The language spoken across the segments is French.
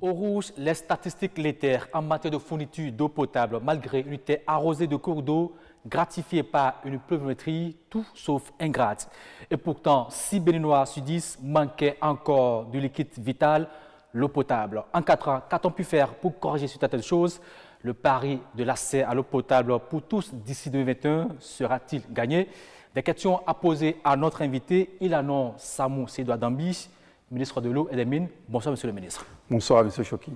Au rouge, les statistiques laitaires en matière de fourniture d'eau potable, malgré une terre arrosée de cours d'eau, gratifiée par une pluviométrie, tout sauf ingrate. Et pourtant, 6 Béninois sur 10 manquaient encore du liquide vital, l'eau potable. En 4 ans, qu'a-t-on pu faire pour corriger certaines choses? Le pari de l'accès à l'eau potable pour tous d'ici 2021 sera-t-il gagné? Des questions à poser à notre invité. Il annonce Samou Sédoua Dambi, ministre de l'eau et des Mines. Bonsoir, monsieur le ministre. Bonsoir, monsieur Choki.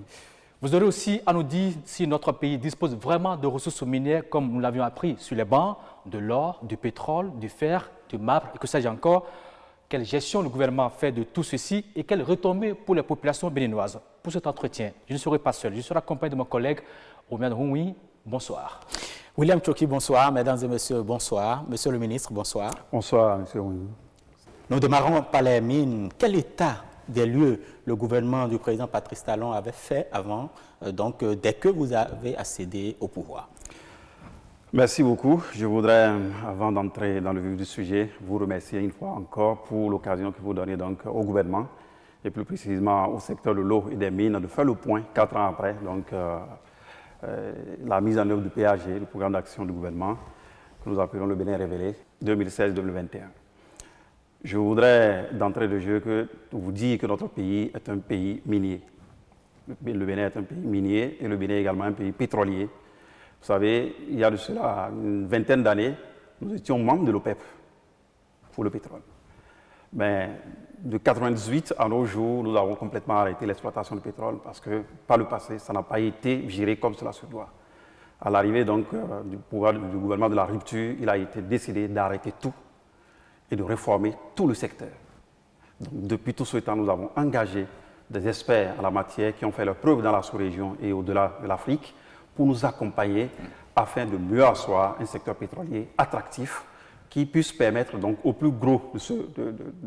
Vous aurez aussi à nous dire si notre pays dispose vraiment de ressources minières comme nous l'avions appris sur les bancs, de l'or, du pétrole, du fer, du marbre et que sais-je encore. Quelle gestion le gouvernement fait de tout ceci et quelle retombée pour les populations béninoises. Pour cet entretien, je ne serai pas seul, je serai accompagné de mon collègue Omian Roui. Bonsoir. William Choki, bonsoir. Mesdames et messieurs, bonsoir. Monsieur le ministre, bonsoir. Bonsoir, monsieur Roui. Nous démarrons par les mines. Quel état des lieux le gouvernement du président Patrice Talon avait fait avant, dès que vous avez accédé au pouvoir? Merci beaucoup. Je voudrais, avant d'entrer dans le vif du sujet, vous remercier une fois encore pour l'occasion que vous donnez donc au gouvernement et plus précisément au secteur de l'eau et des mines de faire le point 4 ans après, la mise en œuvre du PAG, le programme d'action du gouvernement, que nous appelons le Bénin révélé, 2016-2021. Je voudrais, d'entrée de jeu, vous dire que notre pays est un pays minier. Le Bénin est un pays minier et le Bénin est également un pays pétrolier. Vous savez, il y a de cela une vingtaine d'années, nous étions membres de l'OPEP pour le pétrole. Mais de 1998 à nos jours, nous avons complètement arrêté l'exploitation du pétrole parce que par le passé, ça n'a pas été géré comme cela se doit. À l'arrivée du gouvernement de la rupture, il a été décidé d'arrêter tout et de réformer tout le secteur. Donc, depuis tout ce temps, nous avons engagé des experts en la matière qui ont fait leurs preuves dans la sous-région et au-delà de l'Afrique pour nous accompagner afin de mieux asseoir un secteur pétrolier attractif qui puisse permettre donc aux plus gros de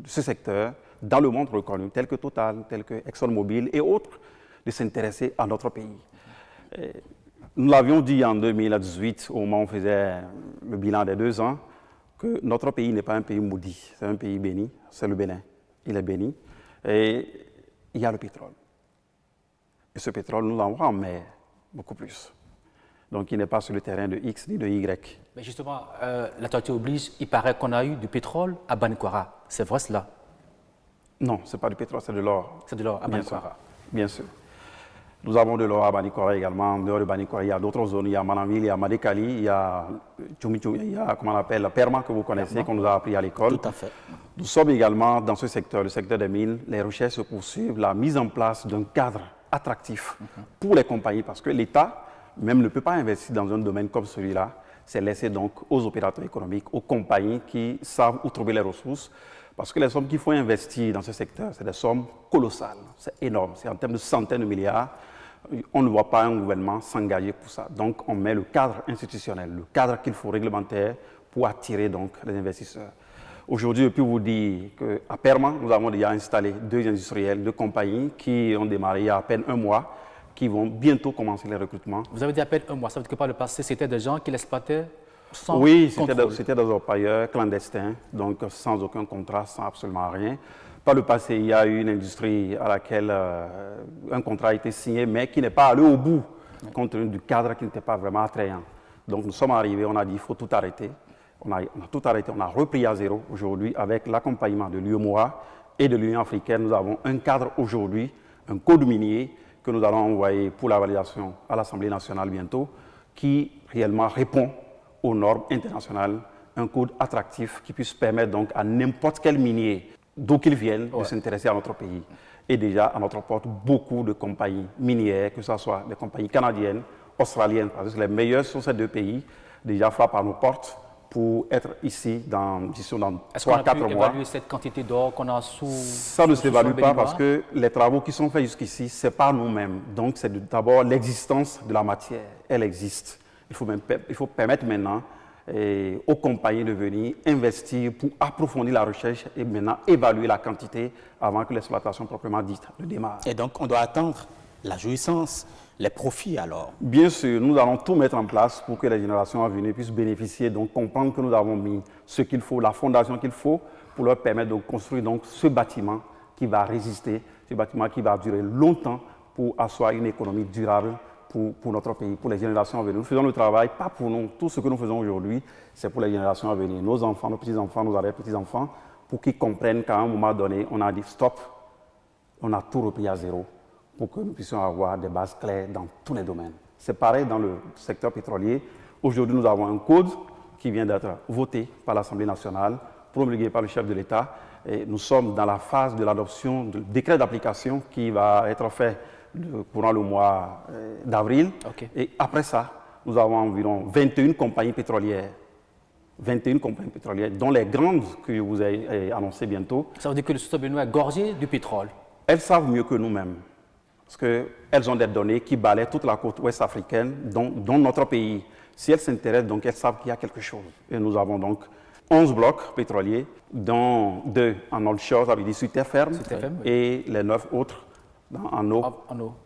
ce secteur dans le monde reconnu, tel que Total, tel que ExxonMobil et autres, de s'intéresser à notre pays. Nous l'avions dit en 2018, au moment où on faisait le bilan des 2 ans, que notre pays n'est pas un pays maudit, c'est un pays béni, c'est le Bénin. Il est béni et il y a le pétrole. Et ce pétrole, nous l'envoie en mer, beaucoup plus. Donc il n'est pas sur le terrain de X ni de Y. Mais justement, l'actualité oblige, il paraît qu'on a eu du pétrole à Banikwara. C'est vrai cela? Non, ce n'est pas du pétrole, c'est de l'or. C'est de l'or à Banikwara. Bien sûr. Nous avons de l'or à Banikwara également. En dehors de Banikwara, il y a d'autres zones. Il y a Manamil, il y a Madekali, il y a Tchoumi-Tchoumi, il y a, comment on appelle, la Perma que vous connaissez, qu'on nous a appris à l'école. Tout à fait. Nous sommes également dans ce secteur, le secteur des mines. Les recherches se poursuivent, la mise en place d'un cadre attractif pour les compagnies, parce que l'État même ne peut pas investir dans un domaine comme celui-là. C'est laissé donc aux opérateurs économiques, aux compagnies qui savent où trouver les ressources. Parce que les sommes qu'il faut investir dans ce secteur, c'est des sommes colossales, c'est énorme, c'est en termes de centaines de milliards. On ne voit pas un gouvernement s'engager pour ça. Donc on met le cadre institutionnel, le cadre qu'il faut réglementaire pour attirer donc les investisseurs. Aujourd'hui, je peux vous dire qu'à Perma, nous avons déjà installé 2 industriels, 2 compagnies qui ont démarré il y a à peine 1 mois, qui vont bientôt commencer les recrutements. Vous avez dit à peine 1 mois, ça veut dire que par le passé, c'était des gens qui l'exploitaient sans Oui, contrôle. c'était des orpailleurs clandestins, donc sans aucun contrat, sans absolument rien. Par le passé, il y a eu une industrie à laquelle un contrat a été signé, mais qui n'est pas allé au bout, compte tenu du cadre qui n'était pas vraiment attrayant. Donc nous sommes arrivés, on a dit qu'il faut tout arrêter. On a tout arrêté, on a repris à zéro aujourd'hui avec l'accompagnement de l'UEMOA et de l'Union africaine. Nous avons un cadre aujourd'hui, un code minier que nous allons envoyer pour la validation à l'Assemblée nationale bientôt, qui réellement répond aux normes internationales, un code attractif qui puisse permettre donc à n'importe quel minier, d'où qu'il vienne, de s'intéresser à notre pays. Et déjà, à notre porte, beaucoup de compagnies minières, que ce soit des compagnies canadiennes, australiennes, parce que les meilleures sont ces 2 pays, déjà frappent à nos portes pour être ici dans 3-4 mois. Est-ce qu'on a pu évaluer cette quantité d'or qu'on a sous... Ça ne s'évalue pas parce que les travaux qui sont faits jusqu'ici, ce n'est pas nous-mêmes. Donc c'est d'abord l'existence de la matière. Elle existe. Il faut permettre maintenant aux compagnies de venir investir pour approfondir la recherche et maintenant évaluer la quantité avant que l'exploitation proprement dite ne démarre. Et donc on doit attendre la jouissance, les profits alors? Bien sûr, nous allons tout mettre en place pour que les générations à venir puissent bénéficier, donc comprendre que nous avons mis ce qu'il faut, la fondation qu'il faut pour leur permettre de construire donc ce bâtiment qui va résister, ce bâtiment qui va durer longtemps pour asseoir une économie durable pour notre pays, pour les générations à venir. Nous faisons le travail, pas pour nous. Tout ce que nous faisons aujourd'hui, c'est pour les générations à venir. Nos enfants, nos petits-enfants, nos arrière-petits-enfants, pour qu'ils comprennent qu'à un moment donné, on a dit stop, on a tout repris à zéro pour que nous puissions avoir des bases claires dans tous les domaines. C'est pareil dans le secteur pétrolier. Aujourd'hui, nous avons un code qui vient d'être voté par l'Assemblée nationale, promulgué par le chef de l'État. Et nous sommes dans la phase de l'adoption du décret d'application qui va être fait pendant le mois d'avril. Okay. Et après ça, nous avons environ 21 compagnies pétrolières. 21 compagnies pétrolières, dont les grandes que je vous ai annoncées bientôt. Ça veut dire que le sous-sol béninois est gorgé du pétrole. Elles savent mieux que nous-mêmes. Parce qu'elles ont des données qui balaient toute la côte ouest africaine, dont notre pays. Si elles s'intéressent, donc elles savent qu'il y a quelque chose. Et nous avons donc 11 blocs pétroliers, dont 2 en onshore, ça veut dire sur terre ferme, oui. Et les 9 autres en eau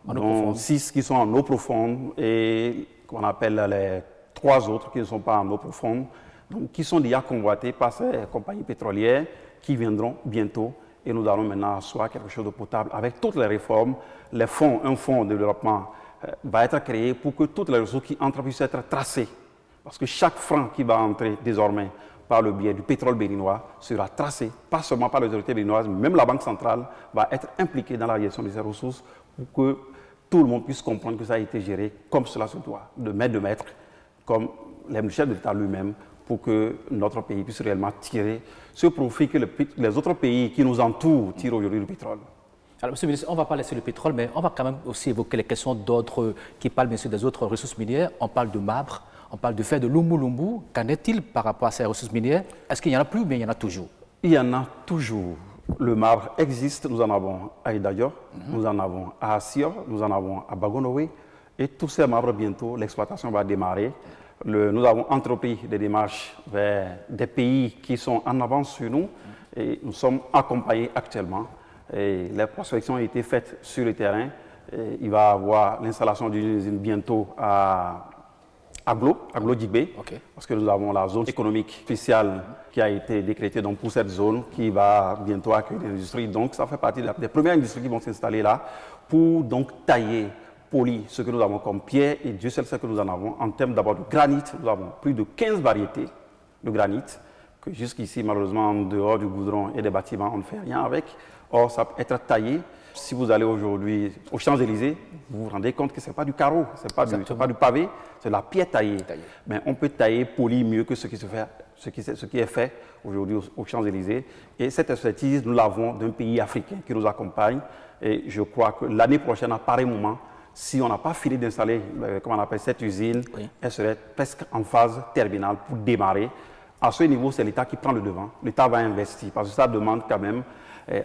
profonde. 6 qui sont en eau profonde et qu'on appelle les 3 autres qui ne sont pas en eau profonde, donc qui sont déjà convoités par ces compagnies pétrolières qui viendront bientôt. Et nous allons maintenant asseoir quelque chose de potable avec toutes les réformes. Un fonds de développement va être créé pour que toutes les ressources qui entrent puissent être tracées. Parce que chaque franc qui va entrer désormais par le biais du pétrole béninois sera tracé, pas seulement par les autorités béninoises, mais même la Banque centrale va être impliquée dans la gestion de ces ressources pour que tout le monde puisse comprendre que ça a été géré comme cela se doit, de maître, comme le chef de l'État lui-même, pour que notre pays puisse réellement tirer ce profit que les autres pays qui nous entourent tirent aujourd'hui du pétrole. Alors, Monsieur le ministre, on ne va pas laisser le pétrole, mais on va quand même aussi évoquer les questions d'autres qui parlent bien sûr des autres ressources minières. On parle de marbre, on parle de fer de lumbu-lumbu. Qu'en est-il par rapport à ces ressources minières? Est-ce qu'il n'y en a plus ou bien il y en a toujours? Il y en a toujours. Le marbre existe, nous en avons à Idayor, nous en avons à Assir, nous en avons à Bagonowe. Et tous ces marbres, bientôt, l'exploitation va démarrer. Nous avons entrepris des démarches vers des pays qui sont en avance sur nous et nous sommes accompagnés actuellement. Et les prospections ont été faites sur le terrain. Et il va y avoir l'installation d'une usine bientôt à Glo-Djigbe, Okay. parce que nous avons la zone économique spéciale qui a été décrétée donc, pour cette zone qui va bientôt accueillir l'industrie. Donc ça fait partie des premières industries qui vont s'installer là pour donc tailler, polir ce que nous avons comme pierre, et Dieu seul sait que nous en avons. En termes d'abord de granit, nous avons plus de 15 variétés de granit, que jusqu'ici malheureusement en dehors du goudron et des bâtiments on ne fait rien avec. Or ça peut être taillé. Si vous allez aujourd'hui aux Champs-Élysées, vous vous rendez compte que ce n'est pas du carreau, ce n'est pas du pavé, c'est de la pierre taillée. Mais on peut tailler, polir mieux que ce qui est fait aujourd'hui aux Champs-Élysées. Et cette expertise, nous l'avons d'un pays africain qui nous accompagne. Et je crois que l'année prochaine, à pareil moment, si on n'a pas fini d'installer, comment on appelle cette usine, oui, elle serait presque en phase terminale pour démarrer. À ce niveau, c'est l'État qui prend le devant. L'État va investir parce que ça demande quand même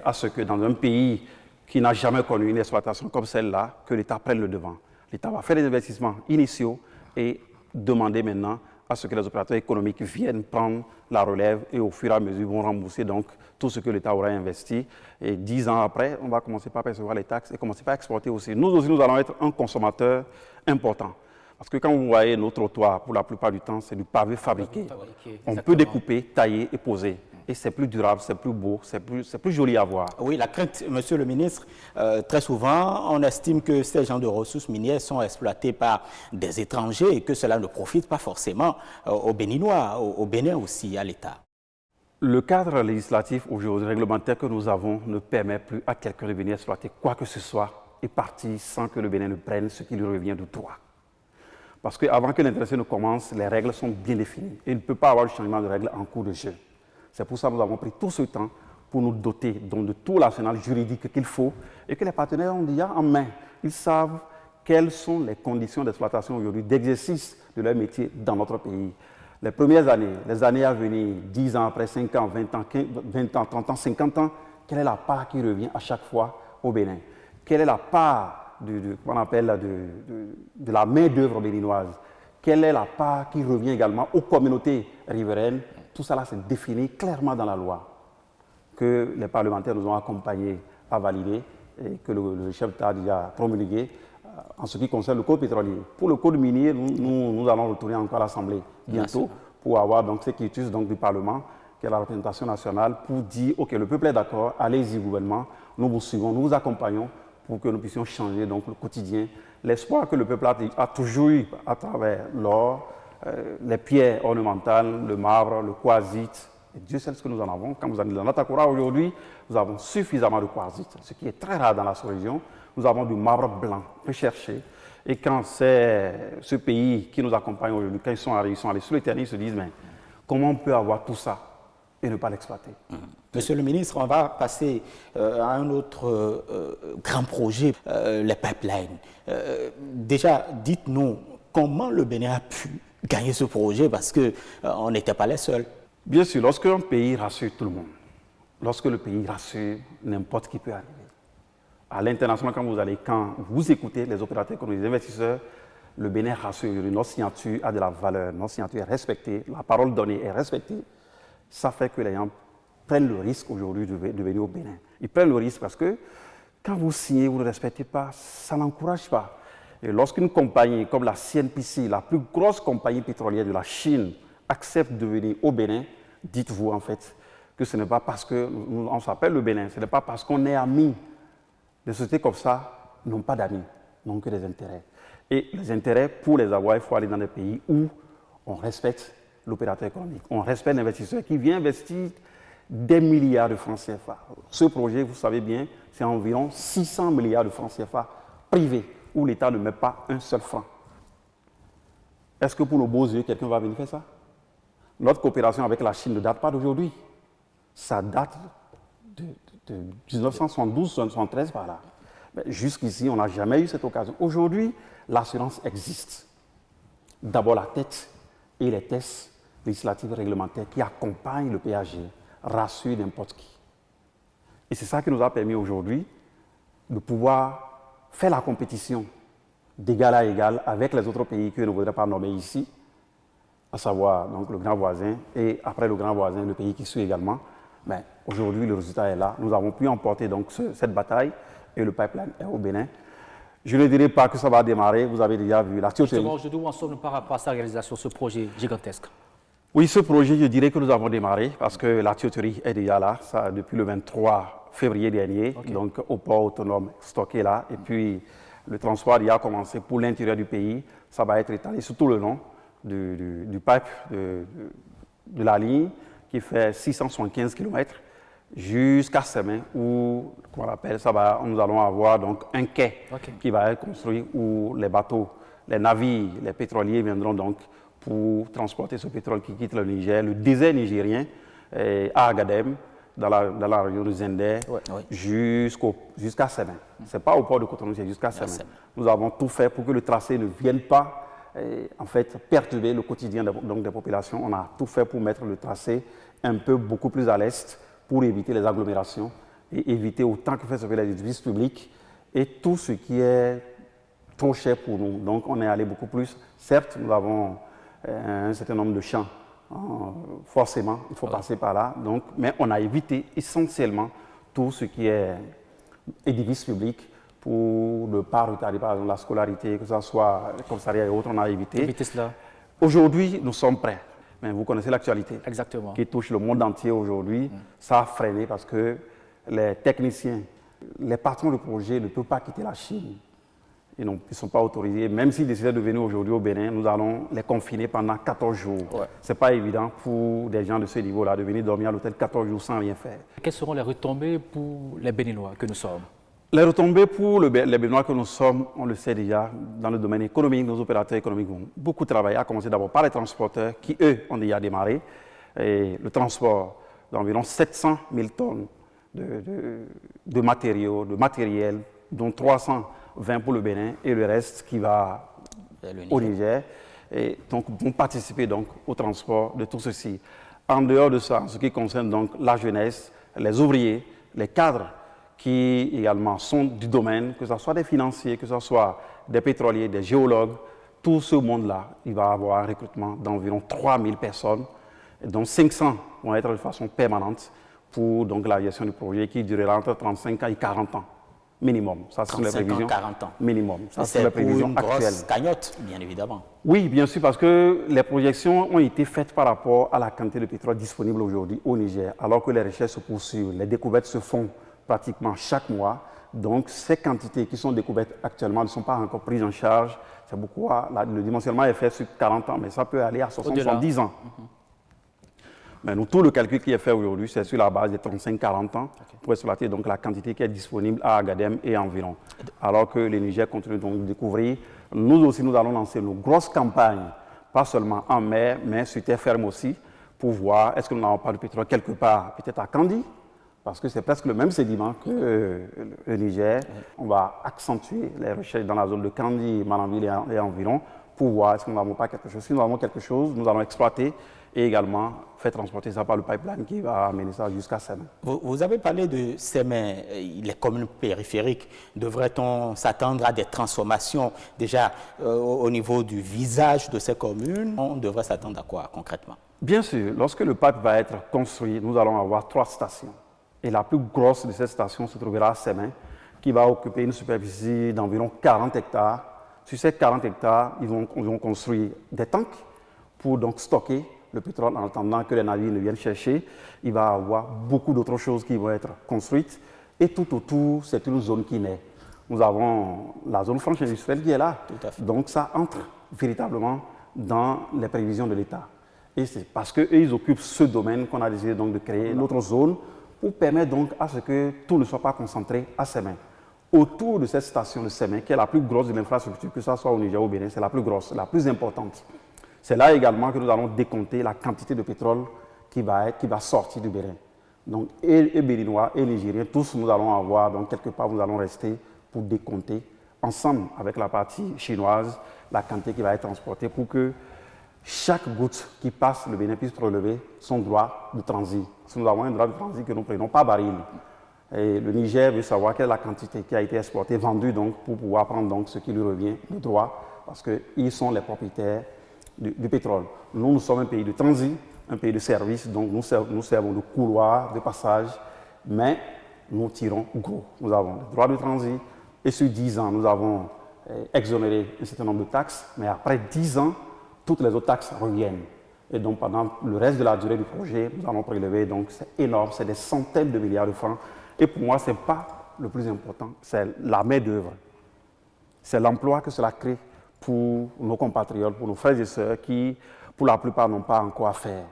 à ce que dans un pays qui n'a jamais connu une exploitation comme celle-là, que l'État prenne le devant. L'État va faire des investissements initiaux et demander maintenant à ce que les opérateurs économiques viennent prendre la relève et au fur et à mesure vont rembourser donc tout ce que l'État aura investi. Et 10 ans après, on va commencer par percevoir les taxes et commencer par exporter aussi. Nous aussi, nous allons être un consommateur important. Parce que quand vous voyez nos trottoirs, pour la plupart du temps, c'est du pavé fabriqué. On peut découper, tailler et poser. Et c'est plus durable, c'est plus beau, c'est plus joli à voir. Oui, la crainte, Monsieur le ministre, très souvent, on estime que ces genres de ressources minières sont exploitées par des étrangers et que cela ne profite pas forcément aux Béninois, au Bénin aussi, à l'État. Le cadre législatif aujourd'hui, réglementaire que nous avons, ne permet plus à quelqu'un de venir exploiter quoi que ce soit et partir sans que le Bénin ne prenne ce qui lui revient de droit. Parce qu'avant que l'intéressé ne commence, les règles sont bien définies et il ne peut pas avoir de changement de règles en cours de jeu. C'est pour ça que nous avons pris tout ce temps pour nous doter donc, de tout l'arsenal juridique qu'il faut et que les partenaires ont déjà en main. Ils savent quelles sont les conditions d'exploitation aujourd'hui, d'exercice de leur métier dans notre pays. Les premières années, les années à venir, 10 ans après, 5 ans, 20 ans, 20 ans, 30 ans, 50 ans, quelle est la part qui revient à chaque fois au Bénin? Quelle est la part qu'on appelle de la main-d'œuvre béninoise? Quelle est la part qui revient également aux communautés riveraines? Tout cela, c'est défini clairement dans la loi que les parlementaires nous ont accompagnés à valider et que le chef d'État a déjà promulgué en ce qui concerne le code pétrolier. Pour le code minier, nous allons retourner encore à l'Assemblée bientôt pour avoir donc ces quitus donc, du Parlement qui est la représentation nationale, pour dire, OK, le peuple est d'accord, allez-y gouvernement, nous vous suivons, nous vous accompagnons pour que nous puissions changer donc, le quotidien. L'espoir que le peuple a toujours eu à travers l'or, les pierres ornementales, le marbre, le quartzite, et Dieu sait ce que nous en avons. Quand vous allez dans Natakura aujourd'hui, nous avons suffisamment de quartzite, ce qui est très rare dans la sous-région. Nous avons du marbre blanc, recherché. Et quand c'est ce pays qui nous accompagne aujourd'hui, quand ils sont allés sur le terrain, ils se disent, mais comment on peut avoir tout ça et ne pas l'exploiter? Monsieur le ministre, on va passer à un autre grand projet, les pipelines. Déjà, dites-nous comment le Bénin a pu gagner ce projet parce qu'on n'était pas les seuls. Bien sûr, lorsque un pays rassure tout le monde, lorsque le pays rassure n'importe qui peut arriver. À l'international, quand vous écoutez les opérateurs économiques, les investisseurs, le Bénin rassure. Notre signature a de la valeur, notre signature est respectée, la parole donnée est respectée. Ça fait que les gens prennent le risque aujourd'hui de venir au Bénin. Ils prennent le risque parce que quand vous signez, vous ne respectez pas, ça n'encourage pas. Et lorsqu'une compagnie comme la CNPC, la plus grosse compagnie pétrolière de la Chine, accepte de venir au Bénin, dites-vous en fait que ce n'est pas parce qu'on s'appelle le Bénin, ce n'est pas parce qu'on est amis. Les sociétés comme ça n'ont pas d'amis, n'ont que des intérêts. Et les intérêts, pour les avoir, il faut aller dans des pays où on respecte l'opérateur économique, on respecte l'investisseur qui vient investir des milliards de francs CFA. Ce projet, vous savez bien, c'est environ 600 milliards de francs CFA privés, où l'État ne met pas un seul franc. Est-ce que pour nos beaux yeux, quelqu'un va venir faire ça? Notre coopération avec la Chine ne date pas d'aujourd'hui. Ça date de 1972-1973 par là. Jusqu'ici, on n'a jamais eu cette occasion. Aujourd'hui, l'assurance existe. D'abord la tête et les tests législatifs et réglementaires qui accompagnent le PAG rassurent n'importe qui. Et c'est ça qui nous a permis aujourd'hui de pouvoir faire la compétition d'égal à égal avec les autres pays que je ne voudrais pas nommer ici, à savoir donc, le grand voisin et après le grand voisin, le pays qui suit également. Mais aujourd'hui, le résultat est là. Nous avons pu emporter donc, cette bataille et le pipeline est au Bénin. Je ne dirais pas que ça va démarrer, vous avez déjà vu la tuyauterie. Justement, aujourd'hui, où en sommes-nous par rapport à sa réalisation, ce projet gigantesque? Oui, ce projet, je dirais que nous avons démarré parce que la tuyauterie est déjà là, ça, depuis le 23 février dernier, donc au port autonome stocké là. Et puis, le transport y a commencé pour l'intérieur du pays. Ça va être étalé sur tout le long du pipe de la ligne qui fait 675 km jusqu'à Semin où, qu'on appelle, nous allons avoir donc un quai qui va être construit où les bateaux, les navires, les pétroliers viendront donc pour transporter ce pétrole qui quitte le Niger, le désert nigérien, à Agadem, dans la région de Zender, jusqu'à Semin. Ce n'est pas au port de Cotonou, c'est jusqu'à Semin. Nous avons tout fait pour que le tracé ne vienne pas en fait, perturber le quotidien donc, des populations. On a tout fait pour mettre le tracé un peu beaucoup plus à l'est pour éviter les agglomérations et éviter autant que faire les édifices publics et tout ce qui est trop cher pour nous. Donc on est allé beaucoup plus. Certes, nous avons un certain nombre de champs. Forcément, il faut passer par là. Donc, mais on a évité essentiellement tout ce qui est édifice public pour ne pas retarder par exemple la scolarité, que ce soit le commissariat et autres, on a évité. Cela. Aujourd'hui, nous sommes prêts. Mais vous connaissez l'actualité qui touche le monde entier aujourd'hui. Ça a freiné parce que les techniciens, les patrons de projet ne peuvent pas quitter la Chine. Ils ne sont pas autorisés. Même s'ils décidaient de venir aujourd'hui au Bénin, nous allons les confiner pendant 14 jours. Ce n'est pas évident pour des gens de ce niveau-là de venir dormir à l'hôtel 14 jours sans rien faire. Quelles seront les retombées pour les Béninois que nous sommes? Les retombées pour les Béninois que nous sommes, on le sait déjà, dans le domaine économique, nos opérateurs économiques vont beaucoup travailler, à commencer d'abord par les transporteurs qui, eux, ont déjà démarré. Et le transport d'environ 700 000 tonnes de matériaux, de matériel, dont 320 pour le Bénin et le reste qui va au Niger. Et donc, vont participer donc, au transport de tout ceci. En dehors de ça, en ce qui concerne donc la jeunesse, les ouvriers, les cadres, qui également sont du domaine, que ce soit des financiers, que ce soit des pétroliers, des géologues, tout ce monde-là, il va avoir un recrutement d'environ 3000 personnes, dont 500 vont être de façon permanente pour donc, la gestion du projet qui durera entre 35 ans et 40 ans. minimum. Ça, ce sont les 35 ans, prévisions 40 ans. minimum. Ça, ce sont C'est les pour prévisions une actuelles. grosse cagnotte, bien évidemment. Oui, bien sûr, parce que les projections ont été faites par rapport à la quantité de pétrole disponible aujourd'hui au Niger, alors que les recherches se poursuivent. Les découvertes se font pratiquement chaque mois. Donc, ces quantités qui sont découvertes actuellement ne sont pas encore prises en charge. C'est pourquoi le dimensionnement est fait sur 40 ans, mais ça peut aller à 70 ans. Mais nous, tout le calcul qui est fait aujourd'hui, c'est sur la base des 35-40 ans pour exploiter donc la quantité qui est disponible à Agadem et environ. Alors que le Niger continue donc de découvrir. Nous aussi, nous allons lancer une grosse campagne, pas seulement en mer, mais sur terre ferme aussi, pour voir est-ce que nous n'avons pas de pétrole quelque part, peut-être à Kandi, parce que c'est presque le même sédiment que le Niger. On va accentuer les recherches dans la zone de Kandi, Malanville et environ, pour voir est-ce que nous n'avons pas quelque chose. Si nous avons quelque chose, nous allons exploiter et également faire transporter ça par le pipeline qui va amener ça jusqu'à Sémé. Vous avez parlé de Sémé, les communes périphériques. Devrait-on s'attendre à des transformations déjà au niveau du visage de ces communes? On devrait s'attendre à quoi concrètement? Bien sûr, lorsque le pipe va être construit, nous allons avoir 3 stations. Et la plus grosse de ces stations se trouvera à Sémé, qui va occuper une superficie d'environ 40 hectares. Sur ces 40 hectares, ils vont construire des tanks pour donc stocker le pétrole en attendant que les navires ne viennent chercher. Il va y avoir beaucoup d'autres choses qui vont être construites. Et tout autour, c'est une zone qui naît. Nous avons la zone franche industrielle qui est là. Donc ça entre véritablement dans les prévisions de l'État. Et c'est parce qu'ils occupent ce domaine qu'on a décidé donc de créer notre zone pour permettre donc à ce que tout ne soit pas concentré à Sémé. Autour de cette station de Sémé, qui est la plus grosse de l'infrastructure, que ce soit au Niger ou au Bénin, c'est la plus grosse, la plus importante. C'est là également que nous allons décompter la quantité de pétrole qui va sortir du Bénin. Donc, et Béninois et Nigériens, tous nous allons avoir, donc quelque part, nous allons rester pour décompter ensemble avec la partie chinoise la quantité qui va être transportée pour que chaque goutte qui passe le Bénin puisse relever son droit de transit. Si nous avons un droit de transit que nous ne prenons pas baril. Et le Niger veut savoir quelle est la quantité qui a été exportée, vendue donc, pour pouvoir prendre donc ce qui lui revient, le droit, parce qu'ils sont les propriétaires du pétrole. Nous sommes un pays de transit, un pays de service, donc nous servons de couloir, de passage, mais nous tirons gros. Nous avons le droit de transit et sur 10 ans, nous avons exonéré un certain nombre de taxes, mais après 10 ans, toutes les autres taxes reviennent. Et donc pendant le reste de la durée du projet, nous allons prélever, donc c'est énorme, c'est des centaines de milliards de francs. Et pour moi, ce n'est pas le plus important, c'est la main-d'œuvre. C'est l'emploi que cela crée pour nos compatriotes, pour nos frères et sœurs qui, pour la plupart, n'ont pas encore à faire.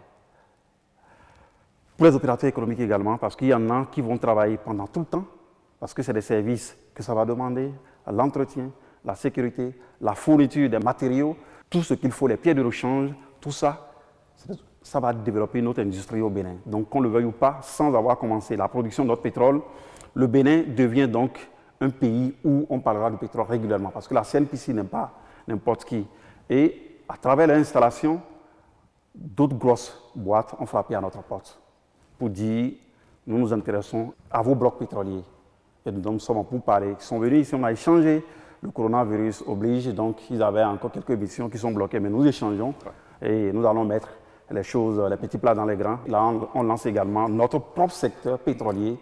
Pour les opérateurs économiques également, parce qu'il y en a qui vont travailler pendant tout le temps, parce que c'est des services que ça va demander, l'entretien, la sécurité, la fourniture des matériaux, tout ce qu'il faut, les pieds de rechange, tout ça, ça va développer notre industrie au Bénin. Donc, qu'on le veuille ou pas, sans avoir commencé la production de notre pétrole, le Bénin devient donc un pays où on parlera de pétrole régulièrement, parce que la CNPC n'aime pas n'importe qui. Et à travers l'installation, d'autres grosses boîtes ont frappé à notre porte pour dire nous nous intéressons à vos blocs pétroliers. Et nous sommes pour parler. Ils sont venus ici, on a échangé. Le coronavirus oblige, donc ils avaient encore quelques missions qui sont bloquées, mais nous échangeons et nous allons mettre les choses, les petits plats dans les grands. Là, on lance également notre propre secteur pétrolier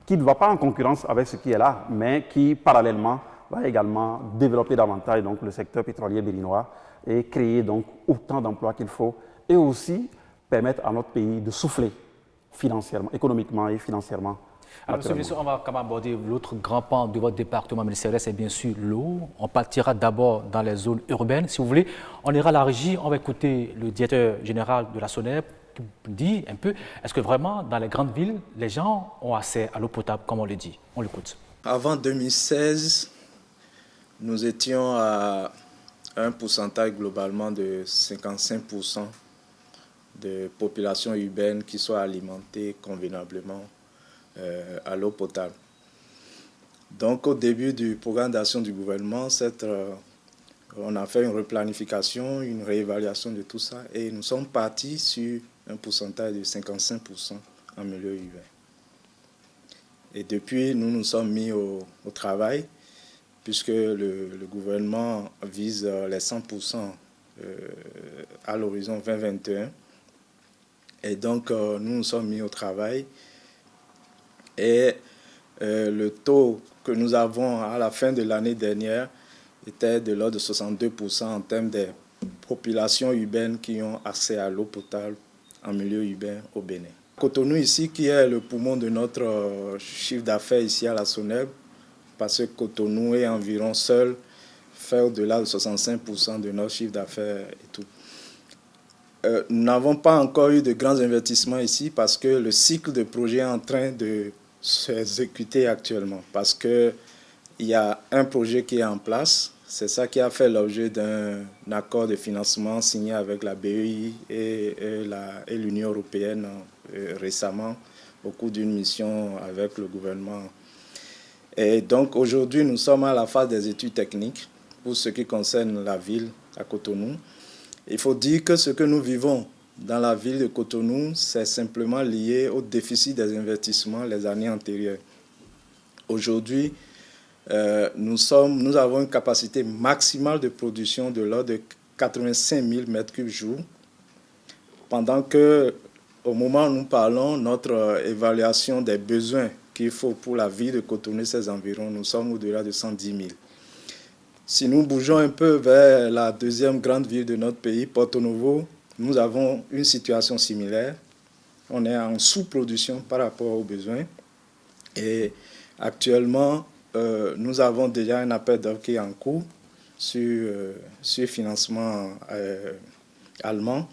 qui ne va pas en concurrence avec ce qui est là, mais qui, parallèlement, va également développer davantage donc, le secteur pétrolier béninois et créer donc autant d'emplois qu'il faut et aussi permettre à notre pays de souffler financièrement, économiquement et financièrement. Alors, Monsieur le ministre, on va quand même aborder l'autre grand pan de votre département ministériel, c'est bien sûr l'eau. On partira d'abord dans les zones urbaines. Si vous voulez, on ira à la régie, on va écouter le directeur général de la SONEP qui dit un peu, est-ce que vraiment dans les grandes villes, les gens ont accès à l'eau potable, comme on le dit? On l'écoute. Avant 2016, nous étions à un pourcentage globalement de 55% de population urbaine qui soit alimentée convenablement à l'eau potable. Donc au début du programme d'action du gouvernement, on a fait une replanification, une réévaluation de tout ça et nous sommes partis sur un pourcentage de 55% en milieu urbain. Et depuis, nous nous sommes mis au travail puisque le gouvernement vise les 100% à l'horizon 2021. Et donc, nous nous sommes mis au travail et le taux que nous avons à la fin de l'année dernière était de l'ordre de 62% en termes de populations urbaines qui ont accès à l'eau potable en milieu urbain au Bénin. Cotonou ici, qui est le poumon de notre chiffre d'affaires ici à la SONEB, parce que Cotonou est environ seul, fait au-delà de 65% de notre chiffre d'affaires et tout. Nous n'avons pas encore eu de grands investissements ici parce que le cycle de projet est en train de s'exécuter actuellement. Parce qu'il y a un projet qui est en place. C'est ça qui a fait l'objet d'un accord de financement signé avec la BEI et l'Union européenne récemment au cours d'une mission avec le gouvernement. Et donc aujourd'hui, nous sommes à la phase des études techniques pour ce qui concerne la ville à Cotonou. Il faut dire que ce que nous vivons dans la ville de Cotonou, c'est simplement lié au déficit des investissements les années antérieures. Aujourd'hui, nous avons une capacité maximale de production de l'ordre de 85 000 m3 jour, pendant que, au moment où nous parlons, notre évaluation des besoins qu'il faut pour la ville de Cotonou et ses environs, nous sommes au-delà de 110 000. Si nous bougeons un peu vers la deuxième grande ville de notre pays, Porto Novo, nous avons une situation similaire. On est en sous-production par rapport aux besoins. Et actuellement, nous avons déjà un appel d'offres qui est en cours sur financement allemand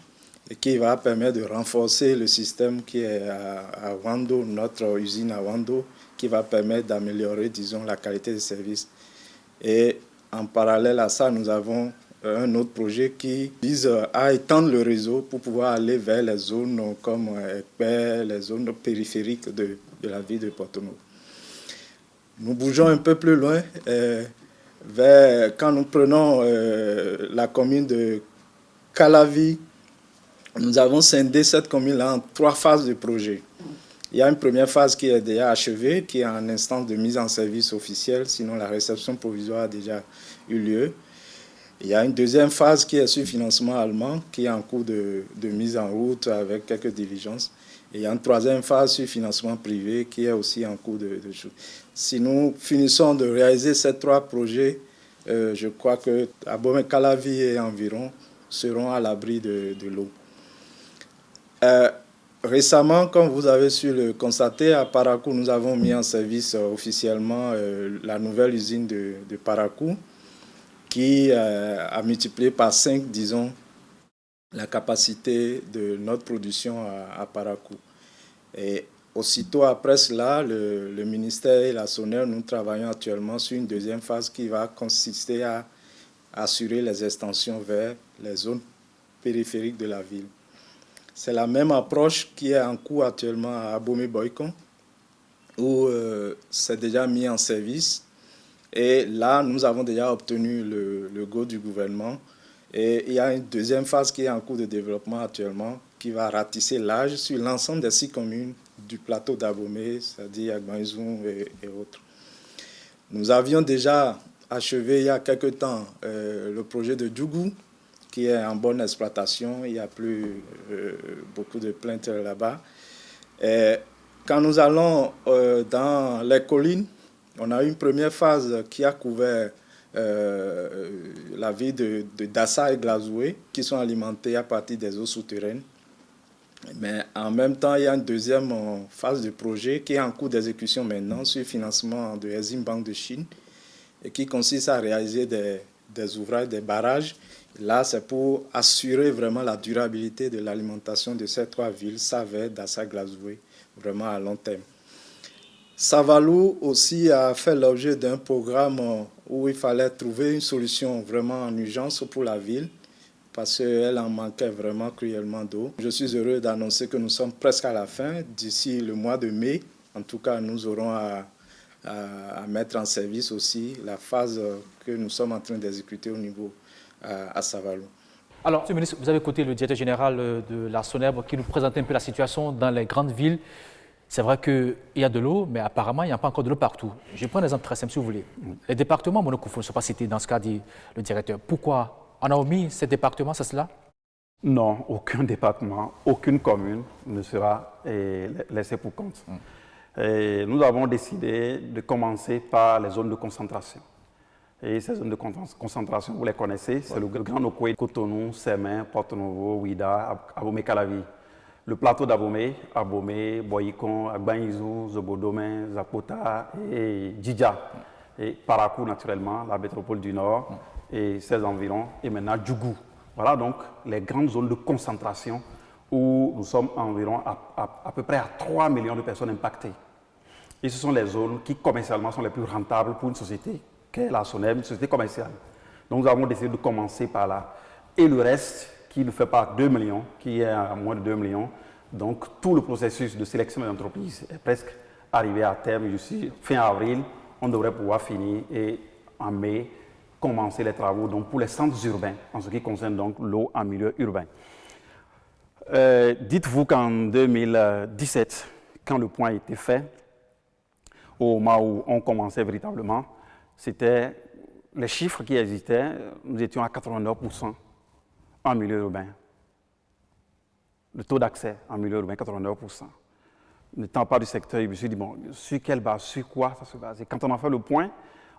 et qui va permettre de renforcer le système qui est à Wando, notre usine à Wando, qui va permettre d'améliorer, disons, la qualité des services. Et en parallèle à ça, nous avons un autre projet qui vise à étendre le réseau pour pouvoir aller vers les zones comme Ekpé, les zones périphériques de la ville de Porto Novo. Nous bougeons un peu plus loin, quand nous prenons la commune de Calavi, nous avons scindé cette commune-là en 3 phases de projet. Il y a une première phase qui est déjà achevée, qui est en instance de mise en service officielle, sinon la réception provisoire a déjà eu lieu. Il y a une deuxième phase qui est sur financement allemand, qui est en cours de mise en route avec quelques diligences. Et il y a une troisième phase sur financement privé qui est aussi en cours de jour. Si nous finissons de réaliser ces 3 projets, je crois que Abomey, Calavi et environ seront à l'abri de l'eau. Récemment, comme vous avez su le constater, à Parakou, nous avons mis en service officiellement la nouvelle usine de Parakou qui a multiplié par 5, disons, la capacité de notre production à Parakou. Et aussitôt après cela, le ministère et la SONEB, nous travaillons actuellement sur une deuxième phase qui va consister à assurer les extensions vers les zones périphériques de la ville. C'est la même approche qui est en cours actuellement à Abomey-Boycon, où c'est déjà mis en service. Et là, nous avons déjà obtenu le go du gouvernement. Et il y a une deuxième phase qui est en cours de développement actuellement, qui va ratisser l'âge sur l'ensemble des 6 communes du plateau d'Abomey, c'est-à-dire Agbanzoum et autres. Nous avions déjà achevé il y a quelque temps le projet de Djougou, qui est en bonne exploitation. Il n'y a plus beaucoup de plaintes là-bas. Quand nous allons dans les collines, on a eu une première phase qui a couvert la ville de Dassa et Glazoué, qui sont alimentées à partir des eaux souterraines. Mais en même temps, il y a une deuxième phase de projet qui est en cours d'exécution maintenant sur le financement de Exim Bank de Chine et qui consiste à réaliser des ouvrages, des barrages. Là, c'est pour assurer vraiment la durabilité de l'alimentation de ces 3 villes, Savé, Dassa, Glazoué, vraiment à long terme. Savalou aussi a fait l'objet d'un programme où il fallait trouver une solution vraiment en urgence pour la ville parce qu'elle en manquait vraiment cruellement d'eau. Je suis heureux d'annoncer que nous sommes presque à la fin. D'ici le mois de mai, en tout cas, nous aurons à mettre en service aussi la phase que nous sommes en train d'exécuter au niveau à Savalou. Alors, Monsieur le ministre, vous avez écouté le directeur général de la SONEB qui nous présente un peu la situation dans les grandes villes. C'est vrai qu'il y a de l'eau, mais apparemment, il n'y a pas encore de l'eau partout. Je prends un exemple très simple, si vous voulez. Les départements monocouphons ne sont pas cités dans ce cas, dit le directeur. Pourquoi on a omis ces départements, c'est cela? Non, aucun département, aucune commune ne sera laissée pour compte. Et nous avons décidé de commencer par les zones de concentration. Et ces zones de concentration, vous les connaissez, c'est le Grand Okoye, Cotonou, Sémin, Porto-Novo, Ouida, Abomey-Calavi. Le plateau d'Abomey, Abomey, Boyikon, Agbanizou, Zobodomé, Zapota et Djidja. Et Parakou, naturellement, la métropole du Nord et ses environs, et maintenant Djougou. Voilà donc les grandes zones de concentration où nous sommes environ à peu près à 3 millions de personnes impactées. Et ce sont les zones qui commercialement sont les plus rentables pour une société qu'est la SONEM, une société commerciale. Donc nous avons décidé de commencer par là. Et le reste, qui ne fait pas 2 millions, qui est à moins de 2 millions, donc tout le processus de sélection des entreprises est presque arrivé à terme. Ici, fin avril, on devrait pouvoir finir et en mai, commencer les travaux donc, pour les centres urbains, en ce qui concerne donc l'eau en milieu urbain. Dites-vous qu'en 2017, quand le point a été fait, au moment où on commençait véritablement, c'était les chiffres qui existaient, nous étions à 89% en milieu urbain. Le taux d'accès en milieu urbain, 89%. N'étant pas du secteur, je me suis dit, bon, sur quelle base, sur quoi ça se base? Et quand on a fait le point,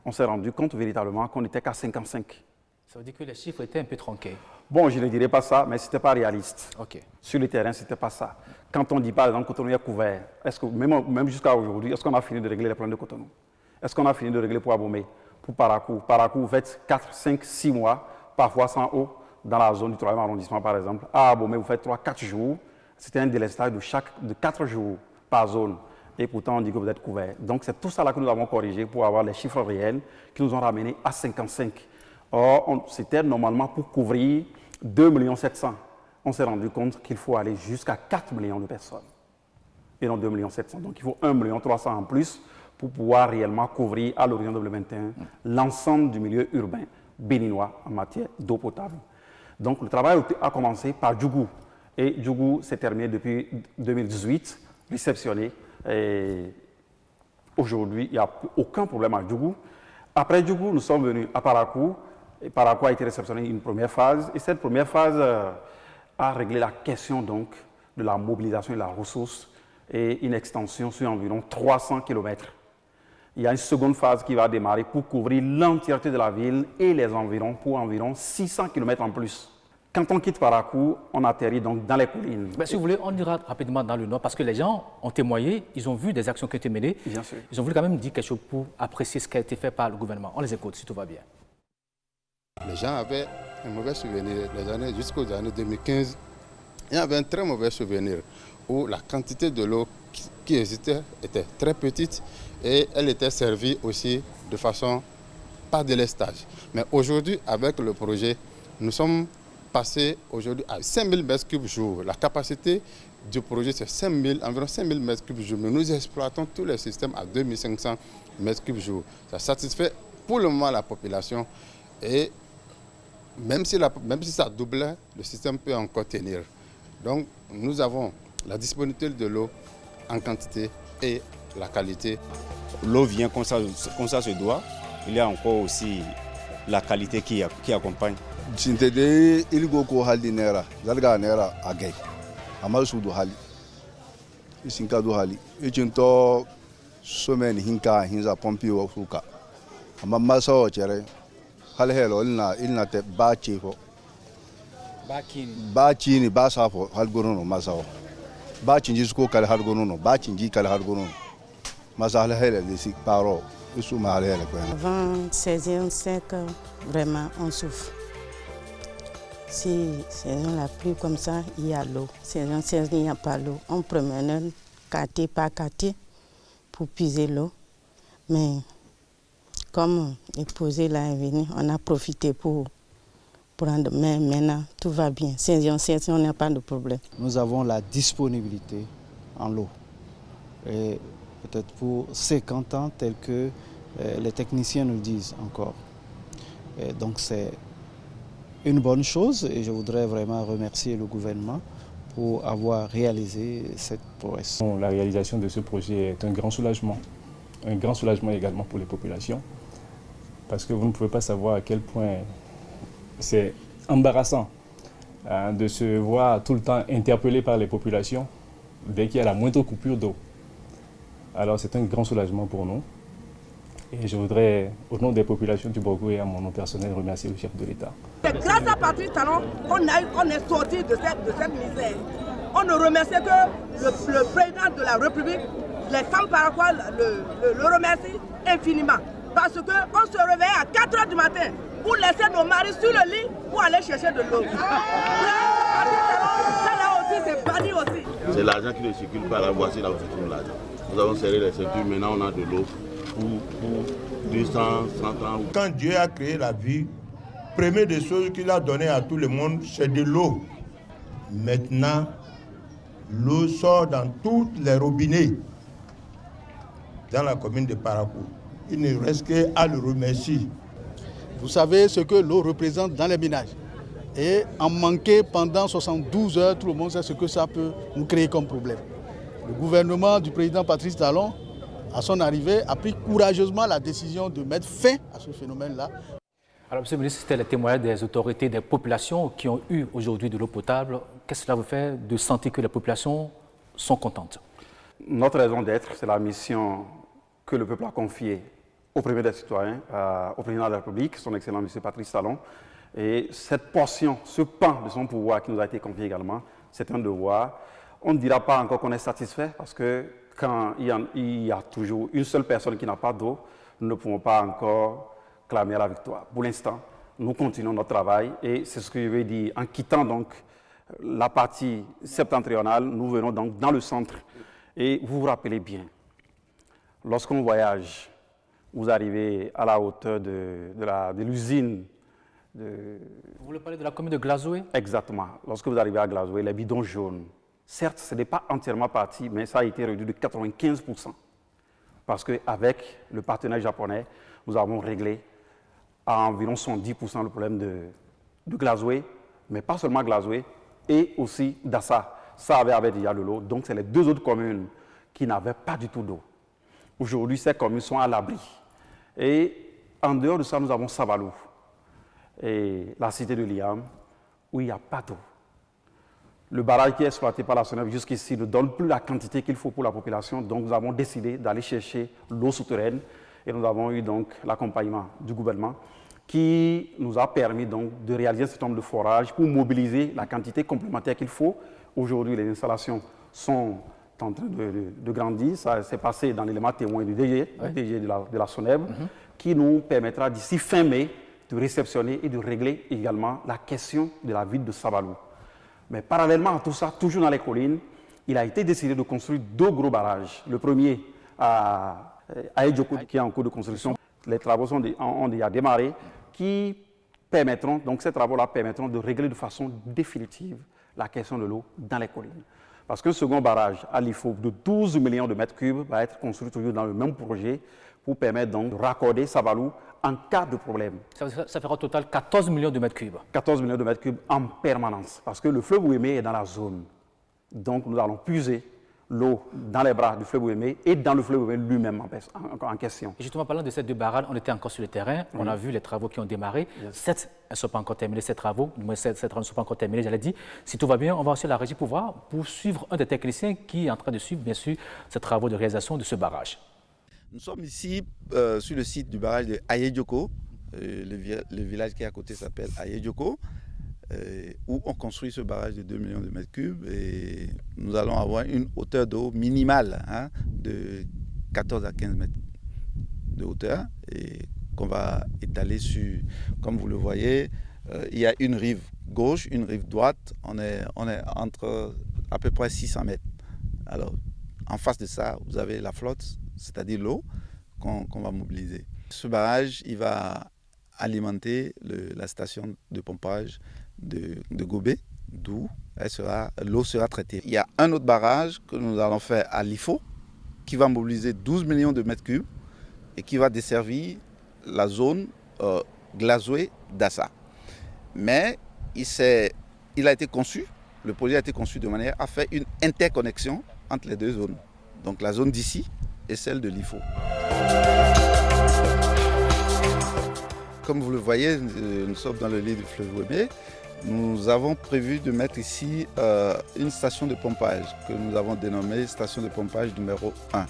on s'est rendu compte véritablement qu'on n'était qu'à 55. Ça veut dire que les chiffres étaient un peu tronqués. Bon, je ne dirais pas ça, mais ce n'était pas réaliste. Okay. Sur le terrain, ce n'était pas ça. Quand on dit par exemple Cotonou est couvert, est-ce que même jusqu'à aujourd'hui, est-ce qu'on a fini de régler les problèmes de Cotonou? Est-ce qu'on a fini de régler pour Abomey, pour Parakou? Parakou, vous faites 4, 5, 6 mois, parfois sans eau, dans la zone du 3e arrondissement par exemple. À Abomey, vous faites 3, 4 jours. C'était un délestage de 4 jours par zone. Et pourtant, on dit que vous êtes couvert. Donc, c'est tout ça là que nous avons corrigé pour avoir les chiffres réels qui nous ont ramenés à 55. Or, c'était normalement pour couvrir 2 700 000. On s'est rendu compte qu'il faut aller jusqu'à 4 millions de personnes. Et non 2 700 000. Donc, il faut 1 300 000 en plus pour pouvoir réellement couvrir à l'horizon 2021 l'ensemble du milieu urbain béninois en matière d'eau potable. Donc, le travail a commencé par Djougou. Et Djougou s'est terminé depuis 2018, réceptionné. Et aujourd'hui, il n'y a aucun problème à Djougou. Après Djougou, nous sommes venus à Parakou. Et Parakou a été réceptionné une première phase. Et cette première phase a réglé la question donc, de la mobilisation de la ressource et une extension sur environ 300 km. Il y a une seconde phase qui va démarrer pour couvrir l'entièreté de la ville et les environs pour environ 600 km en plus. Quand on quitte Parakou, on atterrit donc dans les collines. Ben, si vous voulez, on ira rapidement dans le nord parce que les gens ont témoigné, ils ont vu des actions qui ont été menées. Bien sûr. Ils ont voulu quand même dire quelque chose pour apprécier ce qui a été fait par le gouvernement. On les écoute si tout va bien. Les gens avaient un mauvais souvenir jusqu'aux années 2015. Il y avait un très mauvais souvenir où la quantité de l'eau qui existait était très petite et elle était servie aussi de façon par délestage. Mais aujourd'hui, avec le projet, nous sommes passés aujourd'hui à 5000 m3 jour. La capacité du projet, c'est environ 5000 m3 jour. Mais nous exploitons tous les systèmes à 2500 m3 jour. Ça satisfait pour le moment la population. Et même si ça doublait, le système peut encore tenir. Donc, nous avons la disponibilité de l'eau en quantité et la qualité. L'eau vient comme ça se doit. Il y a encore aussi la qualité qui accompagne. Jintede ilgo ko hali nera zalga nera agay amal sudu hali isinka du hali ijinto somen hinza pompi wo fuka amma so chere hal helo ilna te ba chifo ba chini ba safo hal gonono masawo ba chinji ko kal hal gonono ba chinji kal hal gonono masala hele de sik paro isuma hal hele ko. Avant 16e siècle, vraiment on souffre. Si saison la pluie comme ça, il y a l'eau. Saison il n'y a pas l'eau. On promenait quartier par quartier pour puiser l'eau. Mais comme l'épousé là est venu, on a profité pour prendre. Mais maintenant, tout va bien. Saison on n'a pas de problème. Nous avons la disponibilité en eau. Et peut-être pour 50 ans, tel que les techniciens nous disent encore. Et donc c'est une bonne chose et je voudrais vraiment remercier le gouvernement pour avoir réalisé cette prouesse. La réalisation de ce projet est un grand soulagement également pour les populations parce que vous ne pouvez pas savoir à quel point c'est embarrassant de se voir tout le temps interpellé par les populations dès qu'il y a la moindre coupure d'eau. Alors c'est un grand soulagement pour nous. Et je voudrais, au nom des populations du Borgo et à mon nom personnel, remercier le chef de l'État. C'est grâce à Patrice Talon qu'on est sorti de cette misère. On ne remercie que le président de la République. Les femmes paraguayes le remercient infiniment. Parce qu'on se réveille à 4 h du matin pour laisser nos maris sur le lit pour aller chercher de l'eau. Ça là aussi, c'est banni aussi. C'est l'argent qui ne circule pas là, voici là où se trouve l'argent. Nous avons serré les ceintures, maintenant on a de l'eau pour 200, 100 ans. Quand Dieu a créé la vie, première des choses qu'il a donné à tout le monde, c'est de l'eau. Maintenant, l'eau sort dans tous les robinets dans la commune de Parakou. Il ne reste qu'à le remercier. Vous savez ce que l'eau représente dans les ménages. Et en manquer pendant 72 heures, tout le monde sait ce que ça peut nous créer comme problème. Le gouvernement du président Patrice Talon, à son arrivée, a pris courageusement la décision de mettre fin à ce phénomène-là. Alors, Monsieur le ministre, c'était le témoignage des autorités, des populations qui ont eu aujourd'hui de l'eau potable. Qu'est-ce que cela vous fait de sentir que les populations sont contentes? Notre raison d'être, c'est la mission que le peuple a confiée au premier des citoyens, au président de la République, son excellent M. Patrice Talon. Et cette portion, ce pan de son pouvoir qui nous a été confié également, c'est un devoir. On ne dira pas encore qu'on est satisfait parce que quand il y a toujours une seule personne qui n'a pas d'eau, nous ne pouvons pas encore clamer la victoire. Pour l'instant, nous continuons notre travail et c'est ce que je veux dire. En quittant donc la partie septentrionale, nous venons donc dans le centre. Et vous vous rappelez bien, lorsqu'on voyage, vous arrivez à la hauteur de l'usine. Vous voulez parler de la commune de Glazoué? Exactement. Lorsque vous arrivez à Glazoué, les bidons jaunes, certes, ce n'est pas entièrement parti, mais ça a été réduit de 95%. Parce qu'avec le partenaire japonais, nous avons réglé à environ 110% le problème de Glazoué, mais pas seulement Glazoué, et aussi Dassa. Ça avait déjà de l'eau, donc c'est les deux autres communes qui n'avaient pas du tout d'eau. Aujourd'hui, ces communes sont à l'abri. Et en dehors de ça, nous avons Sabalou et la cité de Liam, où il n'y a pas d'eau. Le barrage qui est exploité par la SONEF jusqu'ici ne donne plus la quantité qu'il faut pour la population, donc nous avons décidé d'aller chercher l'eau souterraine et nous avons eu donc l'accompagnement du gouvernement qui nous a permis donc de réaliser un certain nombre de forages pour mobiliser la quantité complémentaire qu'il faut. Aujourd'hui, les installations sont en train de grandir. Ça s'est passé dans l'élément témoin du DG, oui, DG de la SONEB, qui nous permettra d'ici fin mai de réceptionner et de régler également la question de la ville de Sabalou. Mais parallèlement à tout ça, toujours dans les collines, il a été décidé de construire deux gros barrages. Le premier à Edjoko, qui est en cours de construction. Les travaux ont déjà démarré, qui permettront, donc ces travaux-là permettront de régler de façon définitive la question de l'eau dans les collines. Parce qu'un second barrage à l'IFO de 12 millions de mètres cubes va être construit toujours dans le même projet pour permettre donc de raccorder Sabalou en cas de problème. Ça fera au total 14 millions de mètres cubes. 14 millions de mètres cubes en permanence, parce que le fleuve Ouémé est dans la zone. Donc nous allons puiser l'eau dans les bras du fleuve Ouémé et dans le fleuve Ouémé lui-même en question. Et justement, parlant de ces deux barrages, on était encore sur le terrain, on a vu les travaux qui ont démarré. Certes, elles ne sont pas encore terminées, ces travaux, mais ces travaux ne sont pas encore terminés, j'allais dire. Si tout va bien, on va aussi à la régie pour suivre un des techniciens qui est en train de suivre, bien sûr, ces travaux de réalisation de ce barrage. Nous sommes ici sur le site du barrage de Ayedjoko. Le village qui est à côté s'appelle Ayedjoko, où on construit ce barrage de 2 millions de mètres cubes. Et nous allons avoir une hauteur d'eau minimale de 14 à 15 mètres de hauteur et qu'on va étaler sur, comme vous le voyez, il y a une rive gauche, une rive droite. On est entre à peu près 600 mètres. Alors, en face de ça, vous avez la flotte, c'est-à-dire l'eau qu'on va mobiliser. Ce barrage, il va alimenter la station de pompage de Gobé, d'où l'eau sera traitée. Il y a un autre barrage que nous allons faire à l'IFO, qui va mobiliser 12 millions de mètres cubes et qui va desservir la zone Glazoué-Dassa. Mais il a été conçu, le projet a été conçu de manière à faire une interconnexion entre les deux zones. Donc la zone d'ici et celle de l'IFO. Comme vous le voyez, nous sommes dans le lit du fleuve Ouémé. Nous avons prévu de mettre ici une station de pompage que nous avons dénommée station de pompage numéro 1.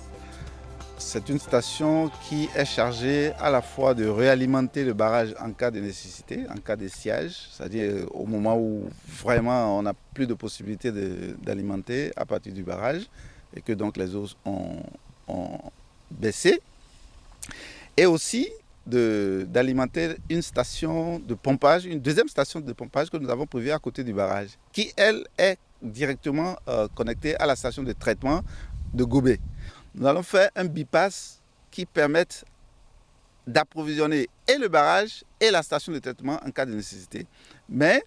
C'est une station qui est chargée à la fois de réalimenter le barrage en cas de nécessité, en cas de siège, c'est-à-dire au moment où vraiment on n'a plus de possibilité d'alimenter à partir du barrage et que donc les eaux ont baissé. Et aussi d'alimenter une station de pompage, une deuxième station de pompage que nous avons prévue à côté du barrage, qui elle est directement connectée à la station de traitement de Gobé. Nous allons faire un bypass qui permette d'approvisionner et le barrage et la station de traitement en cas de nécessité. Mais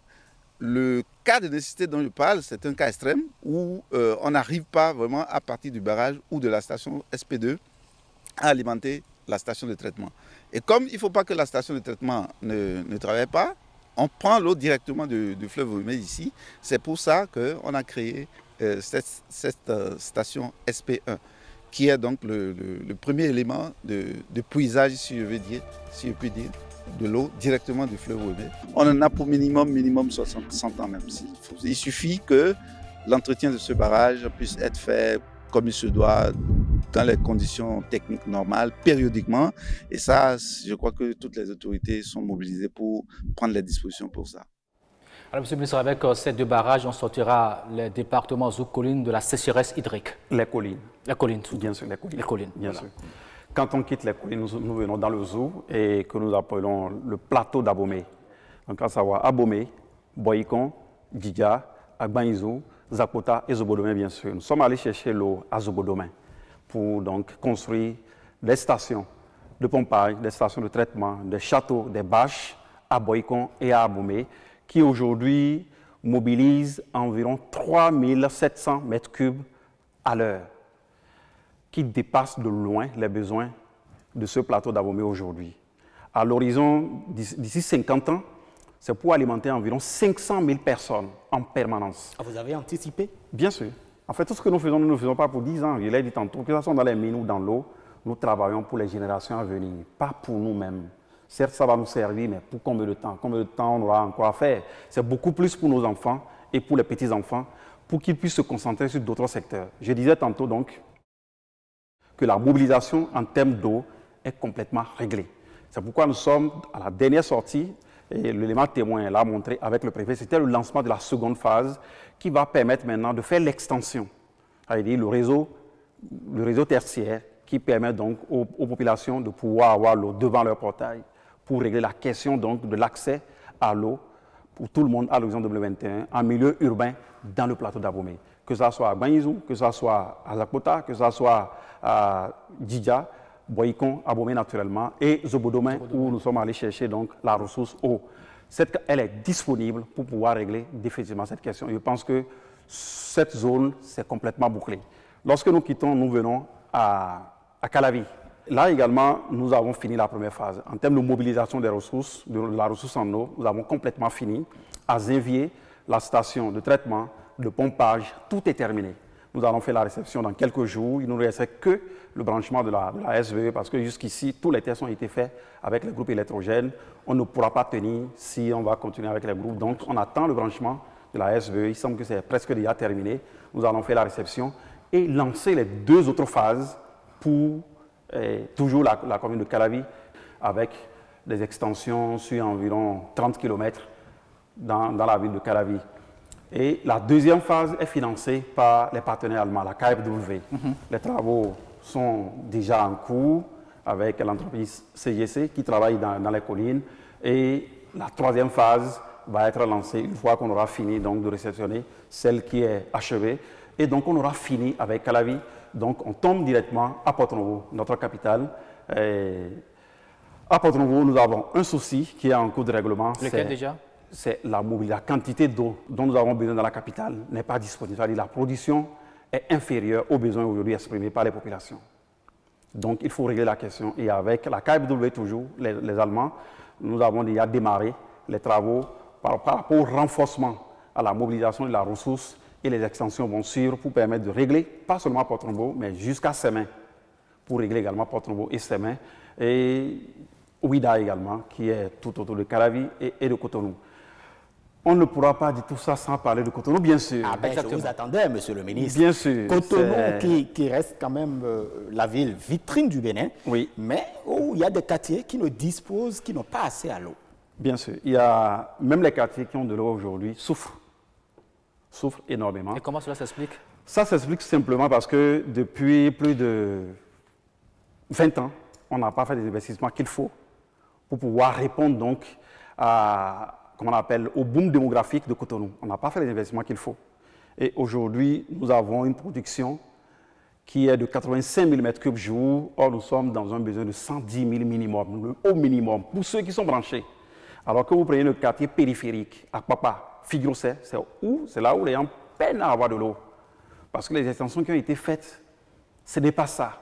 le cas de nécessité dont je parle, c'est un cas extrême où on n'arrive pas vraiment à partir du barrage ou de la station SP2 à alimenter la station de traitement. Et comme il ne faut pas que la station de traitement ne travaille pas, on prend l'eau directement du fleuve Oumé ici. C'est pour ça qu'on a créé cette station SP1, qui est donc le premier élément de puisage, si je puis dire, de l'eau directement du fleuve Oumé. On en a pour minimum 60 ans même. Il suffit que l'entretien de ce barrage puisse être fait comme il se doit, dans les conditions techniques normales, périodiquement. Et ça, je crois que toutes les autorités sont mobilisées pour prendre les dispositions pour ça. Alors, Monsieur le ministre, avec ces deux barrages, on sortira les départements ou collines de la sécheresse hydrique. Les collines. Les collines, bien sûr, les collines. Les collines, bien voilà. sûr. Quand on quitte les collines, nous venons dans le zoo et que nous appelons le plateau d'Abomey. Donc, à savoir Abomey, Boycon, Djidja, Agbanizou, Zakota et Zobodomé, bien sûr. Nous sommes allés chercher l'eau à Zobodomé pour donc construire des stations de pompage, des stations de traitement, des châteaux, des bâches à Boycon et à Abomey, qui aujourd'hui mobilisent environ 3700 mètres cubes à l'heure, qui dépassent de loin les besoins de ce plateau d'Abomey aujourd'hui. À l'horizon, d'ici 50 ans, c'est pour alimenter environ 500 000 personnes en permanence. Ah, vous avez anticipé? Bien sûr. En fait, tout ce que nous faisons, nous ne le faisons pas pour 10 ans. Je l'ai dit tantôt, que ce soit dans les mines ou dans l'eau, nous travaillons pour les générations à venir, pas pour nous-mêmes. Certes, ça va nous servir, mais pour combien de temps? Combien de temps on aura encore à faire? C'est beaucoup plus pour nos enfants et pour les petits-enfants, pour qu'ils puissent se concentrer sur d'autres secteurs. Je disais tantôt donc que la mobilisation en termes d'eau est complètement réglée. C'est pourquoi nous sommes à la dernière sortie, et l'élément témoin l'a montré avec le préfet, c'était le lancement de la seconde phase qui va permettre maintenant de faire l'extension, c'est-à-dire le réseau tertiaire qui permet donc aux populations de pouvoir avoir l'eau devant leur portail pour régler la question donc de l'accès à l'eau pour tout le monde à l'horizon 2021 en milieu urbain dans le plateau d'Abomey. Que ce soit à Banizou, que ce soit à Zakota, que ce soit à Djidja, Boycon, Abomey naturellement, et Zobodomé, où nous sommes allés chercher donc la ressource eau. Elle est disponible pour pouvoir régler définitivement cette question. Je pense que cette zone, c'est complètement bouclé. Lorsque nous quittons, nous venons à Calavi. Là également, nous avons fini la première phase. En termes de mobilisation des ressources, de la ressource en eau, nous avons complètement fini. À Zévier, la station de traitement, de pompage, tout est terminé. Nous allons faire la réception dans quelques jours. Il ne nous restait que le branchement de la SVE parce que jusqu'ici, tous les tests ont été faits avec les groupes électrogènes. On ne pourra pas tenir si on va continuer avec les groupes. Donc, on attend le branchement de la SVE. Il semble que c'est presque déjà terminé. Nous allons faire la réception et lancer les deux autres phases pour toujours la commune de Calavi avec des extensions sur environ 30 km dans la ville de Calavi. Et la deuxième phase est financée par les partenaires allemands, la KfW. Les travaux sont déjà en cours avec l'entreprise CGC qui travaille dans les collines. Et la troisième phase va être lancée une fois qu'on aura fini donc, de réceptionner celle qui est achevée. Et donc on aura fini avec Calavi. Donc on tombe directement à Porto-Novo, notre capitale. Et à Porto-Novo, nous avons un souci qui est en cours de règlement. Lequel déjà? C'est la quantité d'eau dont nous avons besoin dans la capitale n'est pas disponible. C'est-à-dire la production est inférieure aux besoins aujourd'hui exprimés par les populations. Donc il faut régler la question. Et avec la KfW toujours, les Allemands, nous avons déjà démarré les travaux par rapport au renforcement à la mobilisation de la ressource et les extensions vont suivre pour permettre de régler, pas seulement Porto-Novo, mais jusqu'à Sémin, pour régler également Porto-Novo et Sémin, et Ouida également, qui est tout autour de Calavi et de Cotonou. on ne pourra pas dire tout ça sans parler de Cotonou, bien sûr. Ah ben, je vous attendais, monsieur le ministre. Bien sûr. Cotonou, qui reste quand même la ville vitrine du Bénin, oui. Mais où il y a des quartiers qui ne disposent, qui n'ont pas assez à l'eau. Bien sûr. Il y a même les quartiers qui ont de l'eau aujourd'hui souffrent énormément. Et comment cela s'explique? Ça s'explique simplement parce que depuis plus de 20 ans, on n'a pas fait des investissements qu'il faut pour pouvoir répondre donc comment on appelle, au boom démographique de Cotonou. On n'a pas fait les investissements qu'il faut. Et aujourd'hui, nous avons une production qui est de 85 000 m3 jour. Or, nous sommes dans un besoin de 110 000 minimum, le haut minimum, pour ceux qui sont branchés. Alors que vous prenez le quartier périphérique, à Papa, Figuirocé, c'est là où les gens peinent à avoir de l'eau. Parce que les extensions qui ont été faites, ce n'est pas ça.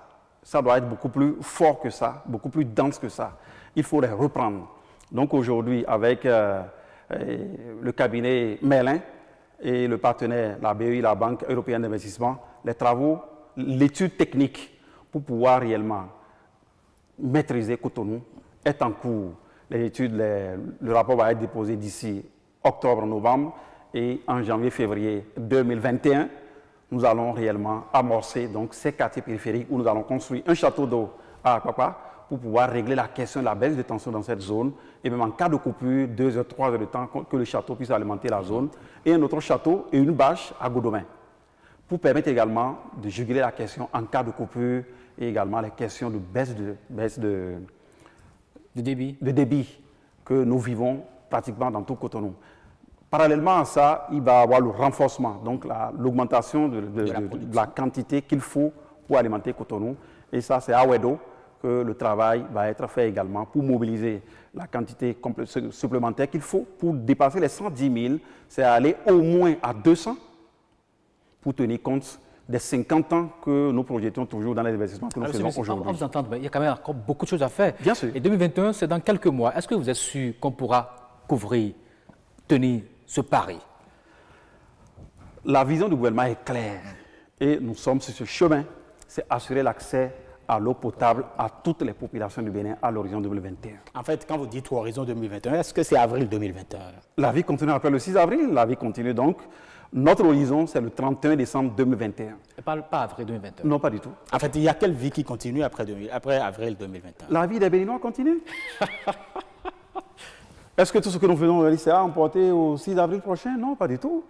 Ça doit être beaucoup plus fort que ça, beaucoup plus dense que ça. Il faut les reprendre. Donc aujourd'hui, avec le cabinet Merlin et le partenaire, la BEI, la Banque européenne d'investissement, les travaux, l'étude technique pour pouvoir réellement maîtriser Cotonou est en cours. Les études, le rapport va être déposé d'ici octobre-novembre et en janvier-février 2021, nous allons réellement amorcer donc, ces quartiers périphériques où nous allons construire un château d'eau à Papa pour pouvoir régler la question de la baisse de tension dans cette zone et même en cas de coupure, 2 heures, 3 heures de temps, que le château puisse alimenter la zone et un autre château et une bâche à Godomain pour permettre également de juguler la question en cas de coupure et également les questions de baisse de débit que nous vivons pratiquement dans tout Cotonou. Parallèlement à ça, il va y avoir le renforcement, donc l'augmentation de la quantité qu'il faut pour alimenter Cotonou. Et ça, c'est à Ouedo que le travail va être fait également pour mobiliser la quantité supplémentaire qu'il faut pour dépasser les 110 000. C'est aller au moins à 200 pour tenir compte des 50 ans que nous projetons toujours dans les investissements que nous faisons aujourd'hui. On vous entend, mais il y a quand même encore beaucoup de choses à faire. Bien sûr. Et 2021, c'est dans quelques mois. Est-ce que vous êtes sûr qu'on pourra couvrir, tenir ce pari? La vision du gouvernement est claire et nous sommes sur ce chemin. C'est assurer l'accès à l'eau potable à toutes les populations du Bénin à l'horizon 2021. En fait, quand vous dites horizon 2021, est-ce que c'est avril 2021? La vie continue après le 6 avril, la vie continue donc. Notre horizon, c'est le 31 décembre 2021. Et pas avril 2021? Non, pas du tout. En fait, il y a quelle vie qui continue après avril 2021? La vie des Béninois continue. Est-ce que tout ce que nous faisons aujourd'hui sera emporté au 6 avril prochain? Non, pas du tout.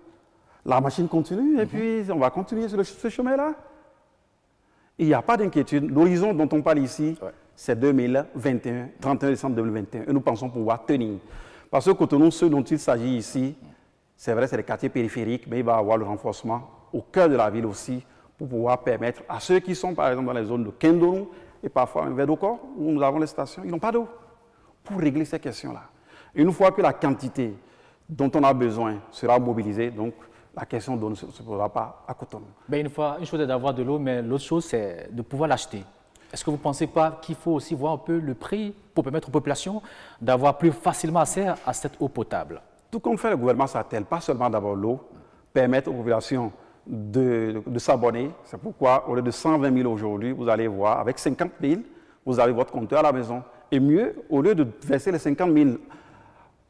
La machine continue et puis on va continuer sur ce chemin-là. Il n'y a pas d'inquiétude. L'horizon dont on parle ici, c'est 2021, 31 décembre 2021. Et nous pensons pouvoir tenir. Parce que Cotonou, ce dont il s'agit ici, c'est vrai, c'est les quartiers périphériques, mais il va y avoir le renforcement au cœur de la ville aussi pour pouvoir permettre à ceux qui sont, par exemple, dans les zones de Kendonou et parfois un Vedokor, où nous avons les stations, ils n'ont pas d'eau, pour régler ces questions-là. Une fois que la quantité dont on a besoin sera mobilisée, donc la question d'eau ne se posera pas à Cotonou. Ben une chose est d'avoir de l'eau, mais l'autre chose, c'est de pouvoir l'acheter. Est-ce que vous ne pensez pas qu'il faut aussi voir un peu le prix pour permettre aux populations d'avoir plus facilement accès à cette eau potable? Tout comme fait le gouvernement s'attelle, pas seulement d'avoir l'eau, permettre aux populations de s'abonner. C'est pourquoi, au lieu de 120 000 aujourd'hui, vous allez voir, avec 50 000, vous avez votre compteur à la maison. Et mieux, au lieu de verser les 50 000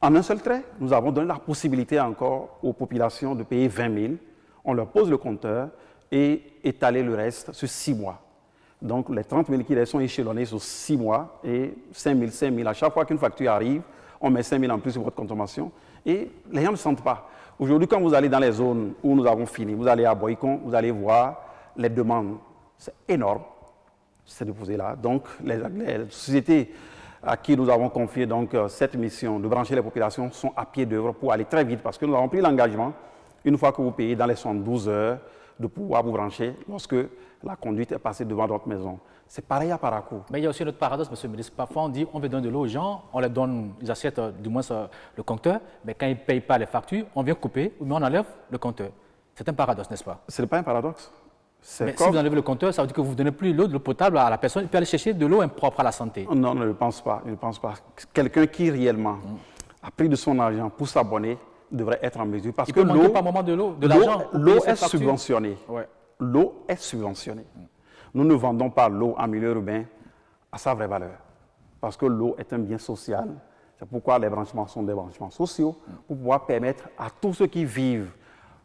en un seul trait, nous avons donné la possibilité encore aux populations de payer 20 000. On leur pose le compteur et étaler le reste sur 6 mois. Donc, les 30 000 qui restent sont échelonnés sur 6 mois et 5 000. À chaque fois qu'une facture arrive, on met 5 000 en plus sur votre consommation et les gens ne sentent pas. Aujourd'hui, quand vous allez dans les zones où nous avons fini, vous allez à Boycon, vous allez voir les demandes. C'est énorme, c'est déposé là. Donc, les sociétés à qui nous avons confié donc, cette mission de brancher les populations sont à pied d'œuvre pour aller très vite parce que nous avons pris l'engagement, une fois que vous payez dans les 72 heures, de pouvoir vous brancher lorsque la conduite est passée devant votre maison. C'est pareil à Parakou. Mais il y a aussi notre paradoxe, monsieur le ministre. Parfois, on dit on veut donner de l'eau aux gens, on leur donne, ils achètent du moins le compteur, mais quand ils ne payent pas les factures, on vient couper, mais on enlève le compteur. C'est un paradoxe, n'est-ce pas? Ce n'est pas un paradoxe. Mais si vous enlevez le compteur, ça veut dire que vous ne donnez plus l'eau potable à la personne, il peut aller chercher de l'eau impropre à la santé. Non, je ne pense pas. Quelqu'un qui réellement a pris de son argent pour s'abonner devrait être en mesure. Parce il que peut manquer par moment de l'argent. L'eau est subventionnée. Ouais. L'eau est subventionnée. Nous ne vendons pas l'eau en milieu urbain à sa vraie valeur. Parce que l'eau est un bien social. C'est pourquoi les branchements sont des branchements sociaux, pour pouvoir permettre à tous ceux qui vivent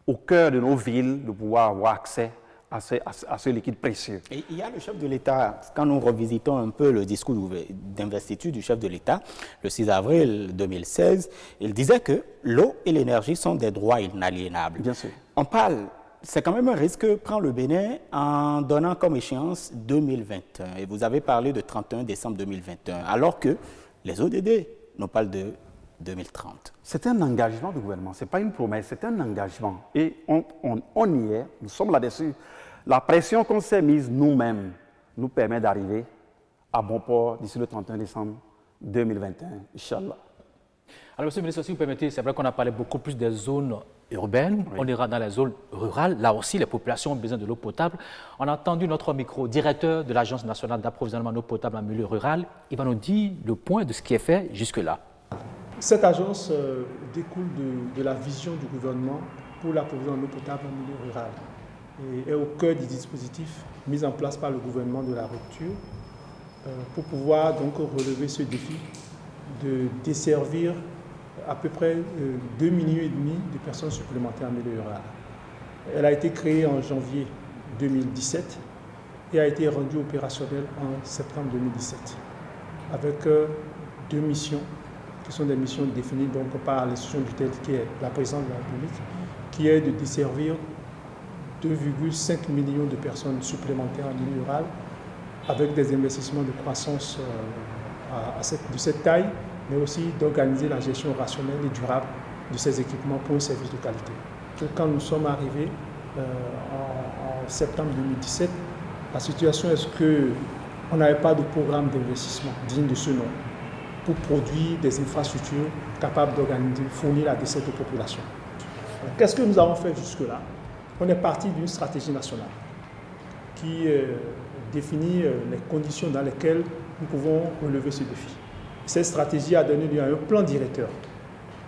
au cœur de nos villes de pouvoir avoir accès à ce liquide précieux. Et il y a le chef de l'État, quand nous revisitons un peu le discours d'investiture du chef de l'État, le 6 avril 2016, il disait que l'eau et l'énergie sont des droits inaliénables. Bien sûr. On parle, c'est quand même un risque que prend le Bénin en donnant comme échéance 2021. Et vous avez parlé de 31 décembre 2021, alors que les ODD nous parlent de 2030. C'est un engagement du gouvernement, ce n'est pas une promesse, c'est un engagement. Et on y est, nous sommes là-dessus. La pression qu'on s'est mise nous-mêmes nous permet d'arriver à bon port d'ici le 31 décembre 2021, Inch'Allah. Alors, monsieur le ministre, si vous permettez, c'est vrai qu'on a parlé beaucoup plus des zones urbaines. Oui. On ira dans les zones rurales. Là aussi, les populations ont besoin de l'eau potable. On a entendu notre micro-directeur de l'Agence nationale d'approvisionnement en eau potable en milieu rural. Il va nous dire le point de ce qui est fait jusque-là. Cette agence découle de la vision du gouvernement pour l'approvisionnement en eau potable en milieu rural et est au cœur du dispositif mis en place par le gouvernement de la rupture pour pouvoir donc relever ce défi de desservir à peu près 2,5 millions de personnes supplémentaires en milieu rural. Elle a été créée en janvier 2017 et a été rendue opérationnelle en septembre 2017 avec 2 missions qui sont des missions définies donc par l'institution du TED qui est la présidence de la République, qui est de desservir 2,5 millions de personnes supplémentaires en milieu rural avec des investissements de croissance de cette taille, mais aussi d'organiser la gestion rationnelle et durable de ces équipements pour un service de qualité. Quand nous sommes arrivés en septembre 2017, la situation est qu'on n'avait pas de programme d'investissement digne de ce nom pour produire des infrastructures capables d'organiser, fournir la desserte aux populations. Qu'est-ce que nous avons fait jusque-là? On est parti d'une stratégie nationale qui définit les conditions dans lesquelles nous pouvons relever ce défi. Cette stratégie a donné lieu à un plan directeur.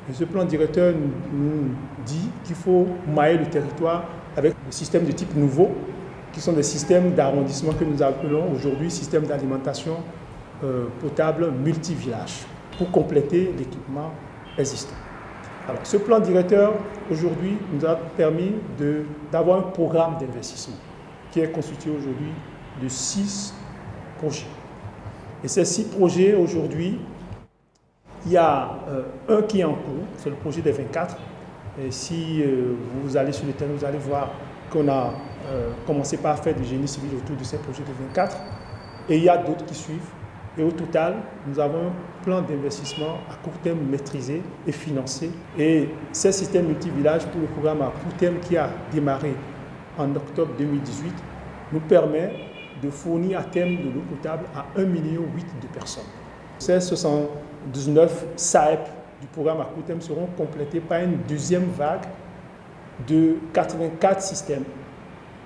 Et ce plan directeur nous dit qu'il faut mailler le territoire avec des systèmes de type nouveau, qui sont des systèmes d'arrondissement que nous appelons aujourd'hui systèmes d'alimentation potable multi-village, pour compléter l'équipement existant. Alors, ce plan directeur, aujourd'hui, nous a permis d'avoir un programme d'investissement qui est constitué aujourd'hui de 6 projets. Et ces 6 projets, aujourd'hui, il y a un qui est en cours, c'est le projet des 24. Et si vous allez sur le terrain, vous allez voir qu'on a commencé par faire du génie civil autour de ces projets des 24. Et il y a d'autres qui suivent. Et au total, nous avons un plan d'investissement à court terme maîtrisé et financé. Et ces systèmes multi-villages pour le programme à court terme qui a démarré en octobre 2018 nous permet de fournir à terme de l'eau potable à 1,8 million de personnes. Ces 79 SAEP du programme à court terme seront complétés par une deuxième vague de 84 systèmes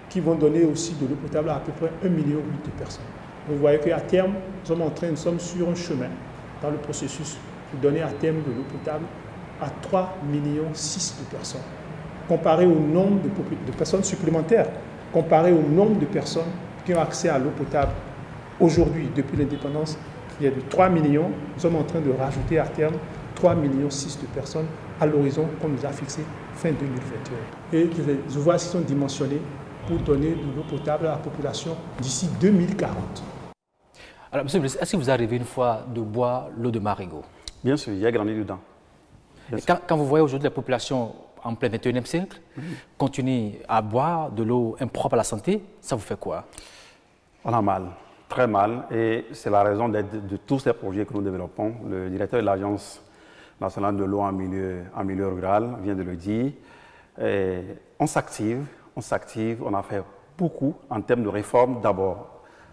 qui vont donner aussi de l'eau potable à peu près 1,8 million de personnes. Vous voyez qu'à terme, nous sommes sur un chemin dans le processus pour donner à terme de l'eau potable à 3,6 millions de personnes. Comparé au nombre de personnes supplémentaires, comparé au nombre de personnes qui ont accès à l'eau potable aujourd'hui, depuis l'indépendance, il y a de 3 millions, nous sommes en train de rajouter à terme 3,6 millions de personnes à l'horizon qu'on nous a fixé fin 2021. Et les ouvrages sont dimensionnés pour donner de l'eau potable à la population d'ici 2040. Alors, monsieur le ministre, est-ce que vous arrivez une fois de boire l'eau de Marigot? Bien sûr, il y a grandi dedans. Quand vous voyez aujourd'hui la population en plein 21e siècle continuer à boire de l'eau impropre à la santé, ça vous fait quoi? On a mal, très mal, et c'est la raison de tous ces projets que nous développons. Le directeur de l'Agence nationale de l'eau en milieu rural vient de le dire. Et on s'active, on a fait beaucoup en termes de réforme. D'abord,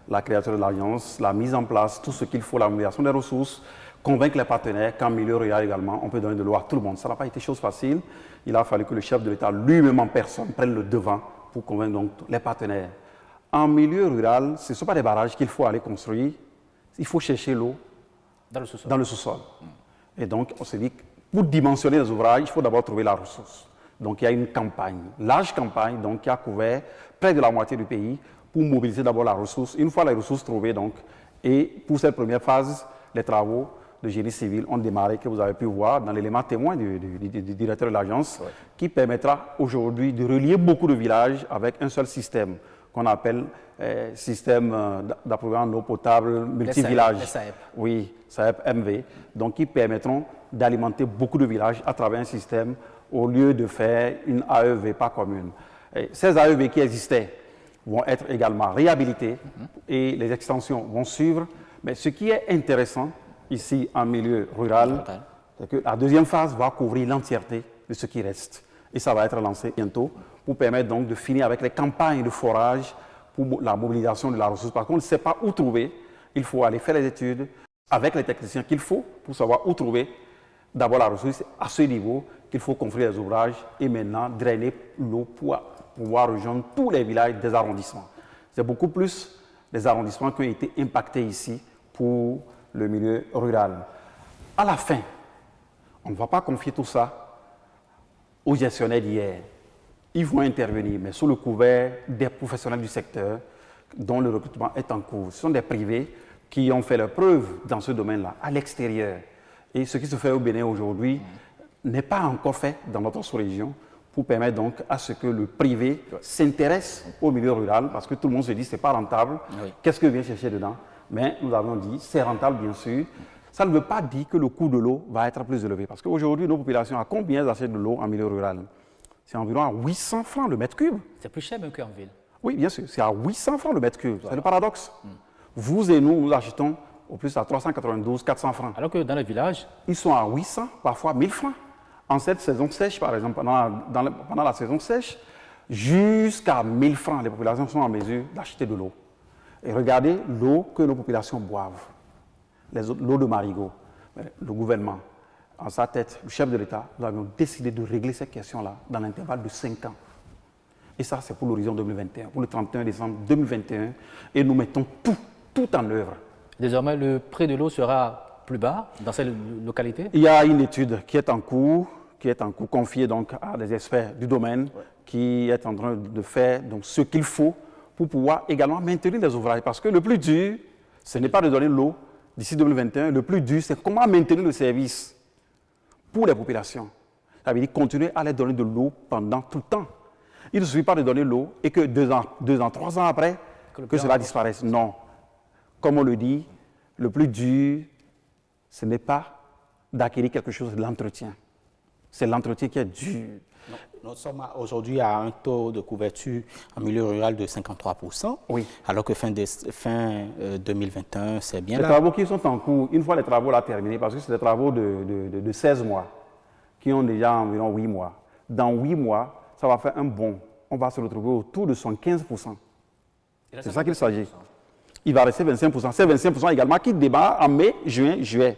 la création de l'Agence, la mise en place, tout ce qu'il faut, la mobilisation des ressources, convaincre les partenaires qu'en milieu rural également, on peut donner de l'eau à tout le monde. Ça n'a pas été chose facile. Il a fallu que le chef de l'État lui-même en personne prenne le devant pour convaincre donc les partenaires. En milieu rural, ce ne sont pas des barrages qu'il faut aller construire. Il faut chercher l'eau dans le sous-sol. Et donc, on s'est dit que pour dimensionner les ouvrages, il faut d'abord trouver la ressource. Donc, il y a une campagne, large campagne, donc, qui a couvert près de la moitié du pays pour mobiliser d'abord la ressource. Une fois les ressources trouvées, donc, et pour cette première phase, les travaux de génie civil ont démarré, que vous avez pu voir dans l'élément témoin du directeur de l'agence, qui permettra aujourd'hui de relier beaucoup de villages avec un seul système qu'on appelle système d'approvisionnement en eau potable multivillage. SAEP. Oui, SAEP MV. Donc, qui permettront d'alimenter beaucoup de villages à travers un système au lieu de faire une AEV pas commune. Et ces AEV qui existaient vont être également réhabilités et les extensions vont suivre. Mais ce qui est intéressant ici en milieu rural, c'est que la deuxième phase va couvrir l'entièreté de ce qui reste. Et ça va être lancé bientôt pour permettre donc de finir avec les campagnes de forage pour la mobilisation de la ressource. Parce qu'on ne sait pas où trouver, il faut aller faire les études avec les techniciens qu'il faut pour savoir où trouver d'abord la ressource à ce niveau qu'il faut construire les ouvrages et maintenant drainer l'eau pour pouvoir rejoindre tous les villages des arrondissements. C'est beaucoup plus les arrondissements qui ont été impactés ici pour le milieu rural. À la fin, on ne va pas confier tout ça aux gestionnaires d'hier. Ils vont intervenir, mais sous le couvert des professionnels du secteur dont le recrutement est en cours. Ce sont des privés qui ont fait leurs preuves dans ce domaine-là, à l'extérieur. Et ce qui se fait au Bénin aujourd'hui n'est pas encore fait dans notre sous-région pour permettre donc à ce que le privé s'intéresse au milieu rural, parce que tout le monde se dit c'est pas rentable, qu'est-ce que vient chercher dedans? Mais nous avons dit c'est rentable bien sûr. Ça ne veut pas dire que le coût de l'eau va être plus élevé, parce qu'aujourd'hui nos populations, à combien elles achètent de l'eau en milieu rural? C'est environ à 800 francs le mètre cube. C'est plus cher même qu'en ville. Oui, bien sûr, c'est à 800 francs le mètre cube. C'est le paradoxe. Vous et nous achetons au plus à 392, 400 francs. Alors que dans les villages, ils sont à 800, parfois 1000 francs. En cette saison sèche, par exemple, pendant la saison sèche, jusqu'à 1000 francs, les populations sont en mesure d'acheter de l'eau. Et regardez l'eau que nos populations boivent, l'eau de marigot. Le gouvernement, en sa tête, le chef de l'État, nous avions décidé de régler cette question-là dans l'intervalle de 5 ans. Et ça, c'est pour l'horizon 2021, pour le 31 décembre 2021. Et nous mettons tout en œuvre. Désormais, le prix de l'eau sera plus bas dans ces localités? Il y a une étude qui est en cours, confiée donc à des experts du domaine, qui est en train de faire donc, ce qu'il faut pour pouvoir également maintenir les ouvrages. Parce que le plus dur, ce n'est pas de donner l'eau d'ici 2021, le plus dur, c'est comment maintenir le service pour les populations. Ça veut dire continuer à les donner de l'eau pendant tout le temps. Il ne suffit pas de donner l'eau et que 2 ans, 3 ans après, que cela disparaisse. Non. Comme on le dit, le plus dur, ce n'est pas d'acquérir quelque chose, c'est l'entretien. C'est l'entretien qui est dur. Nous sommes aujourd'hui à un taux de couverture en milieu rural de 53%, alors que fin 2021, c'est bien les là. Travaux qui sont en cours, une fois les travaux là terminés, parce que c'est des travaux de 16 mois, qui ont déjà environ 8 mois. Dans 8 mois, ça va faire un bond. On va se retrouver autour de 75%. C'est ça qu'il s'agit. Il va rester 25%. C'est 25% également qui démarre en mai, juin, juillet.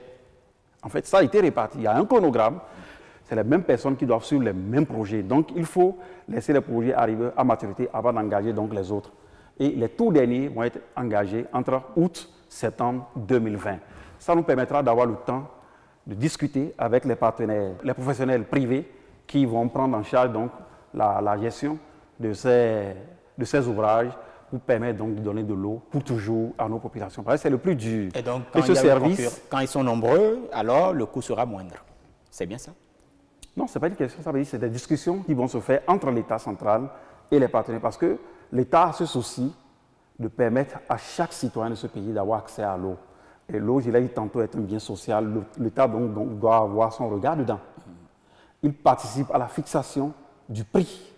En fait, ça a été réparti. Il y a un chronogramme. C'est les mêmes personnes qui doivent suivre les mêmes projets. Donc, il faut laisser les projets arriver à maturité avant d'engager donc les autres. Et les tout derniers vont être engagés entre août et septembre 2020. Ça nous permettra d'avoir le temps de discuter avec les partenaires, les professionnels privés qui vont prendre en charge donc la gestion de ces ouvrages pour permettre donc de donner de l'eau pour toujours à nos populations. C'est le plus dur. Et donc, quand ils sont nombreux, alors le coût sera moindre. C'est bien ça? Non, ce n'est pas une question, ça veut dire que c'est des discussions qui vont se faire entre l'État central et les partenaires, parce que l'État a ce souci de permettre à chaque citoyen de ce pays d'avoir accès à l'eau. Et l'eau, je l'ai dit tantôt, est un bien social. L'État donc doit avoir son regard dedans. Il participe à la fixation du prix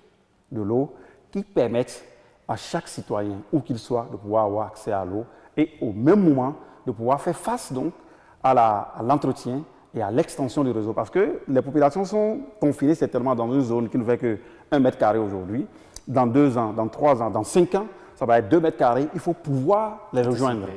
de l'eau qui permettent à chaque citoyen, où qu'il soit, de pouvoir avoir accès à l'eau et au même moment de pouvoir faire face donc à l'entretien et à l'extension du réseau. Parce que les populations sont confinées certainement dans une zone qui ne fait que 1 mètre carré aujourd'hui. Dans 2 ans, dans 3 ans, dans 5 ans, ça va être 2 mètres carrés. Il faut pouvoir les rejoindre.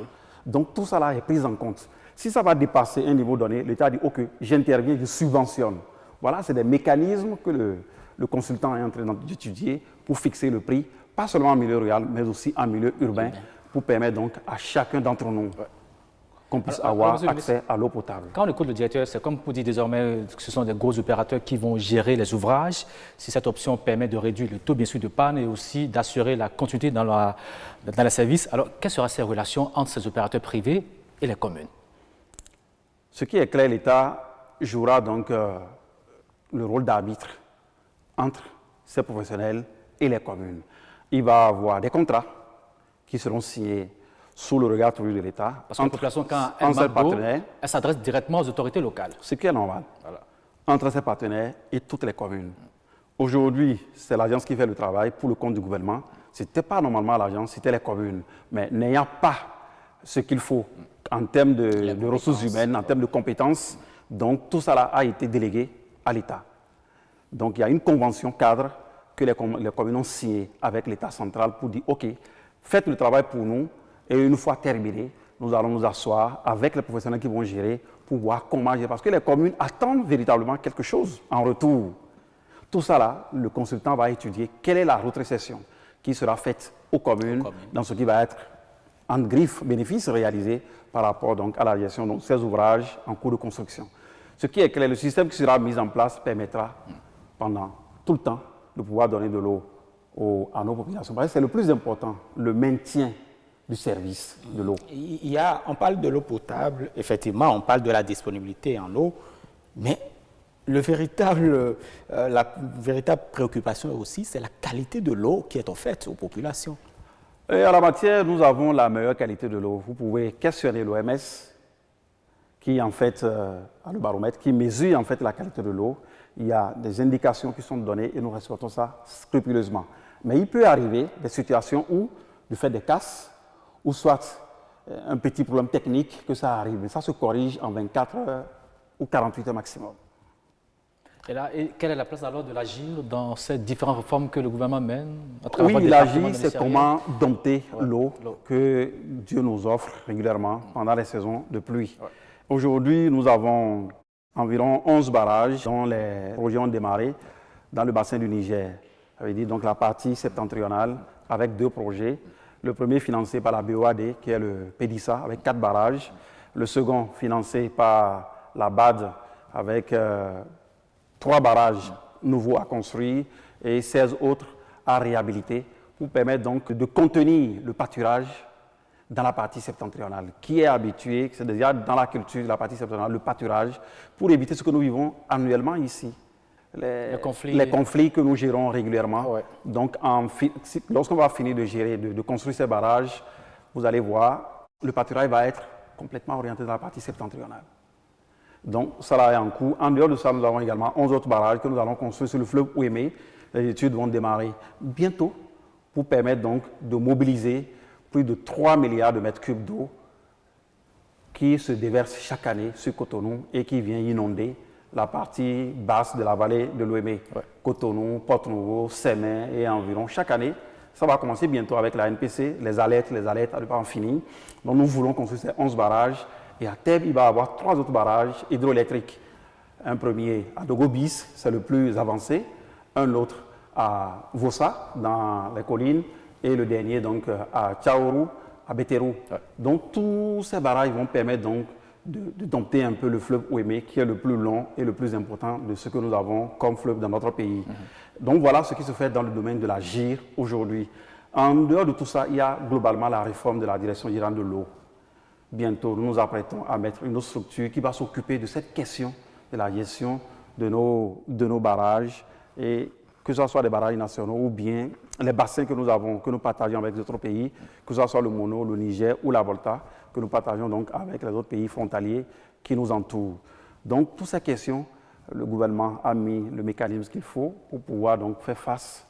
Donc tout ça là est pris en compte. Si ça va dépasser un niveau donné, l'État dit « Ok, j'interviens, je subventionne ». Voilà, c'est des mécanismes que le consultant est en train d'étudier pour fixer le prix, pas seulement en milieu rural, mais aussi en milieu urbain, pour permettre donc à chacun d'entre nous qu'on puisse avoir accès à l'eau potable. Quand on écoute le directeur, c'est comme pour dire désormais que ce sont des gros opérateurs qui vont gérer les ouvrages. Si cette option permet de réduire le taux bien sûr de panne et aussi d'assurer la continuité dans les services, alors quelles seront ces relations entre ces opérateurs privés et les communes? Ce qui est clair, l'État jouera donc le rôle d'arbitre entre ces professionnels et les communes. Il va y avoir des contrats qui seront signés sous le regard toujours de l'État. Parce que la population, quand elle manque d'eau, elle s'adresse directement aux autorités locales. Ce qui est normal. Voilà. Entre ses partenaires et toutes les communes. Aujourd'hui, c'est l'agence qui fait le travail pour le compte du gouvernement. Ce n'était pas normalement l'agence, c'était les communes. Mais n'ayant pas ce qu'il faut en termes de ressources humaines, en termes de compétences, donc tout ça a été délégué à l'État. Donc il y a une convention cadre que les communes ont signée avec l'État central pour dire « Ok, faites le travail pour nous et une fois terminé, nous allons nous asseoir avec les professionnels qui vont gérer pour voir comment gérer. » Parce que les communes attendent véritablement quelque chose en retour. Tout ça là, le consultant va étudier quelle est la rétrocession qui sera faite aux communes dans ce qui va être en griffe bénéfice réalisé par rapport donc à la gestion de ces ouvrages en cours de construction. Ce qui est clair, le système qui sera mis en place permettra pendant tout le temps de pouvoir donner de l'eau à nos populations. C'est le plus important, le maintien du service de l'eau. On parle de l'eau potable, effectivement, on parle de la disponibilité en eau, mais la véritable préoccupation aussi, c'est la qualité de l'eau qui est offerte aux populations. Et en la matière, nous avons la meilleure qualité de l'eau. Vous pouvez questionner l'OMS, qui en fait a le baromètre, qui mesure en fait la qualité de l'eau. Il y a des indications qui sont données et nous respectons ça scrupuleusement. Mais il peut arriver des situations où, du fait des casses, ou soit un petit problème technique, que ça arrive. Mais ça se corrige en 24 heures ou 48 heures maximum. Et là, quelle est la place alors de l'AGIR dans ces différentes réformes que le gouvernement mène à travers Oui, l'AGIR, c'est comment dompter l'eau que Dieu nous offre régulièrement pendant les saisons de pluie. Aujourd'hui, nous avons environ 11 barrages dont les projets ont démarré dans le bassin du Niger. Ça veut dire donc la partie septentrionale avec 2 projets. Le premier financé par la BOAD, qui est le PEDISA, avec 4 barrages. Le second financé par la BAD, avec 3 barrages nouveaux à construire et 16 autres à réhabiliter pour permettre donc de contenir le pâturage dans la partie septentrionale. Qui est habitué, c'est déjà dans la culture de la partie septentrionale, le pâturage, pour éviter ce que nous vivons annuellement ici. Les conflits que nous gérons régulièrement. Ouais. Donc, lorsqu'on va finir de gérer, de construire ces barrages, vous allez voir, le pâturage va être complètement orienté dans la partie septentrionale. Donc, ça là est en cours. En dehors de ça, nous avons également 11 autres barrages que nous allons construire sur le fleuve Ouémé. Les études vont démarrer bientôt pour permettre donc de mobiliser plus de 3 milliards de mètres cubes d'eau qui se déversent chaque année sur Cotonou et qui vient inonder la partie basse de la vallée de l'Ouémé. Ouais. Cotonou, Porto-Novo, Sémé et environ. Chaque année, ça va commencer bientôt avec la NPC, les alertes à ne pas en finir. Donc nous voulons construire ces 11 barrages. Et à Thèbes, il va y avoir 3 autres barrages hydroélectriques. Un premier à Dogobis, c'est le plus avancé. Un autre à Vossa, dans les collines. Et le dernier donc à Tchaourou, à Bétérou. Ouais. Donc tous ces barrages vont permettre donc de dompter un peu le fleuve Ouémé, qui est le plus long et le plus important de ce que nous avons comme fleuve dans notre pays. Donc voilà ce qui se fait dans le domaine de la GIR aujourd'hui. En dehors de tout ça, il y a globalement la réforme de la direction générale de l'eau. Bientôt, nous nous apprêtons à mettre une autre structure qui va s'occuper de cette question de la gestion de nos barrages, et que ce soit des barrages nationaux ou bien les bassins que nous avons, que nous partageons avec d'autres pays, que ce soit le Mono, le Niger ou la Volta, que nous partageons donc avec les autres pays frontaliers qui nous entourent. Donc, toutes ces questions, le gouvernement a mis le mécanisme qu'il faut pour pouvoir donc faire face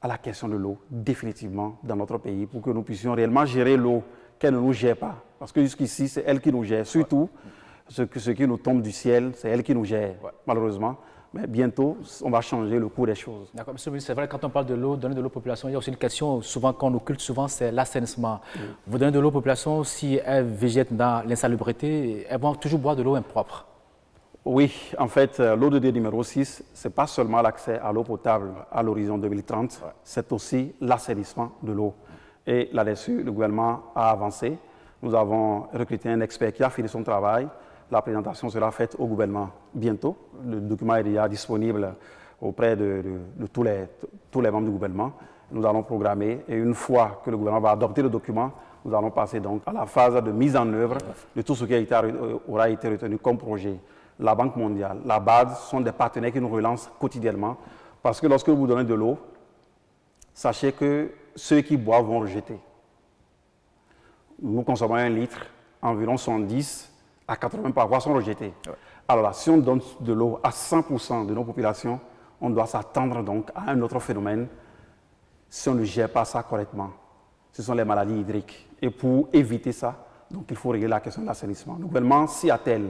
à la question de l'eau définitivement dans notre pays, pour que nous puissions réellement gérer l'eau, qu'elle ne nous gère pas. Parce que jusqu'ici, c'est elle qui nous gère. Surtout, ce qui nous tombe du ciel, c'est elle qui nous gère, malheureusement. Mais bientôt, on va changer le cours des choses. D'accord, monsieur le ministre, c'est vrai, quand on parle de l'eau, donner de l'eau aux populations, il y a aussi une question souvent qu'on occulte souvent, c'est l'assainissement. Vous donnez de l'eau aux populations, si elles végètent dans l'insalubrité, elles vont toujours boire de l'eau impropre. Oui, en fait, l'ODD numéro 6, ce n'est pas seulement l'accès à l'eau potable à l'horizon 2030, c'est aussi l'assainissement de l'eau. Et là-dessus, le gouvernement a avancé. Nous avons recruté un expert qui a fini son travail. La présentation sera faite au gouvernement bientôt. Le document est déjà disponible auprès de tous les membres du gouvernement. Nous allons programmer, et une fois que le gouvernement va adopter le document, nous allons passer donc à la phase de mise en œuvre de tout ce qui aura été retenu comme projet. La Banque mondiale, la BAD sont des partenaires qui nous relancent quotidiennement parce que lorsque vous donnez de l'eau, sachez que ceux qui boivent vont rejeter. Nous consommons 1 litre, environ 70 à 80 par voie sont rejetés. Alors là, si on donne de l'eau à 100% de nos populations, on doit s'attendre donc à un autre phénomène si on ne gère pas ça correctement. Ce sont les maladies hydriques. Et pour éviter ça, donc il faut régler la question de l'assainissement. Le gouvernement s'y attelle.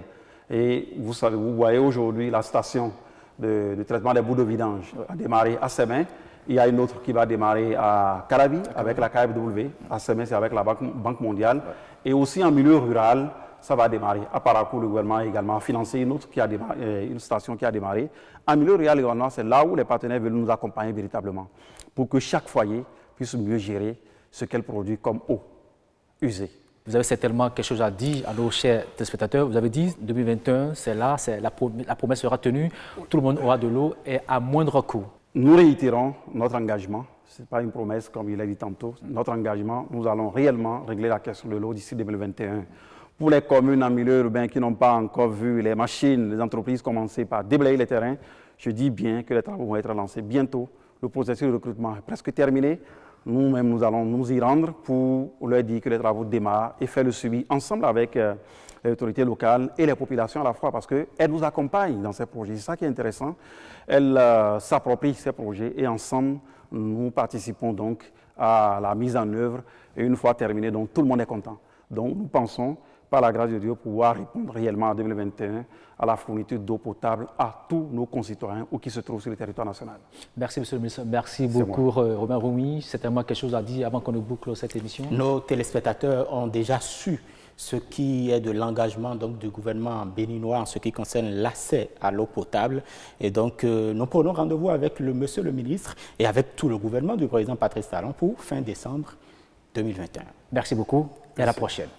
Et vous savez, vous voyez aujourd'hui la station de traitement des boues de vidange a démarré à Sémin. Il y a une autre qui va démarrer à Carabi avec la KfW. À Sémin, c'est avec la Banque mondiale. Et aussi en milieu rural, ça va démarrer. À Parakou, le gouvernement a également financé une station qui a démarré. En milieu rural également, c'est là où les partenaires veulent nous accompagner véritablement pour que chaque foyer puisse mieux gérer ce qu'elle produit comme eau usée. Vous avez certainement quelque chose à dire à nos chers téléspectateurs. Vous avez dit 2021, c'est là, la promesse sera tenue, tout le monde aura de l'eau et à moindre coût. Nous réitérons notre engagement, ce n'est pas une promesse comme il a dit tantôt, notre engagement, nous allons réellement régler la question de l'eau d'ici 2021. Pour les communes en milieu urbain qui n'ont pas encore vu les machines, les entreprises commencer par déblayer les terrains, je dis bien que les travaux vont être lancés bientôt. Le processus de recrutement est presque terminé. Nous-mêmes, nous allons nous y rendre pour leur dire que les travaux démarrent et faire le suivi ensemble avec les autorités locales et les populations à la fois parce qu'elles nous accompagnent dans ces projets. C'est ça qui est intéressant. Elles s'approprient ces projets et ensemble, nous participons donc à la mise en œuvre. Et une fois terminé, donc tout le monde est content. Donc nous pensons, par la grâce de Dieu, pouvoir répondre réellement en 2021 à la fourniture d'eau potable à tous nos concitoyens ou qui se trouvent sur le territoire national. Merci, Monsieur le ministre. Merci beaucoup, Romain Roumi. C'est tellement quelque chose à dire avant qu'on ne boucle cette émission. Nos téléspectateurs ont déjà su ce qui est de l'engagement du gouvernement béninois en ce qui concerne l'accès à l'eau potable. Et donc, nous prenons rendez-vous avec Monsieur le ministre et avec tout le gouvernement du président Patrice Talon pour fin décembre 2021. Merci beaucoup et à la prochaine.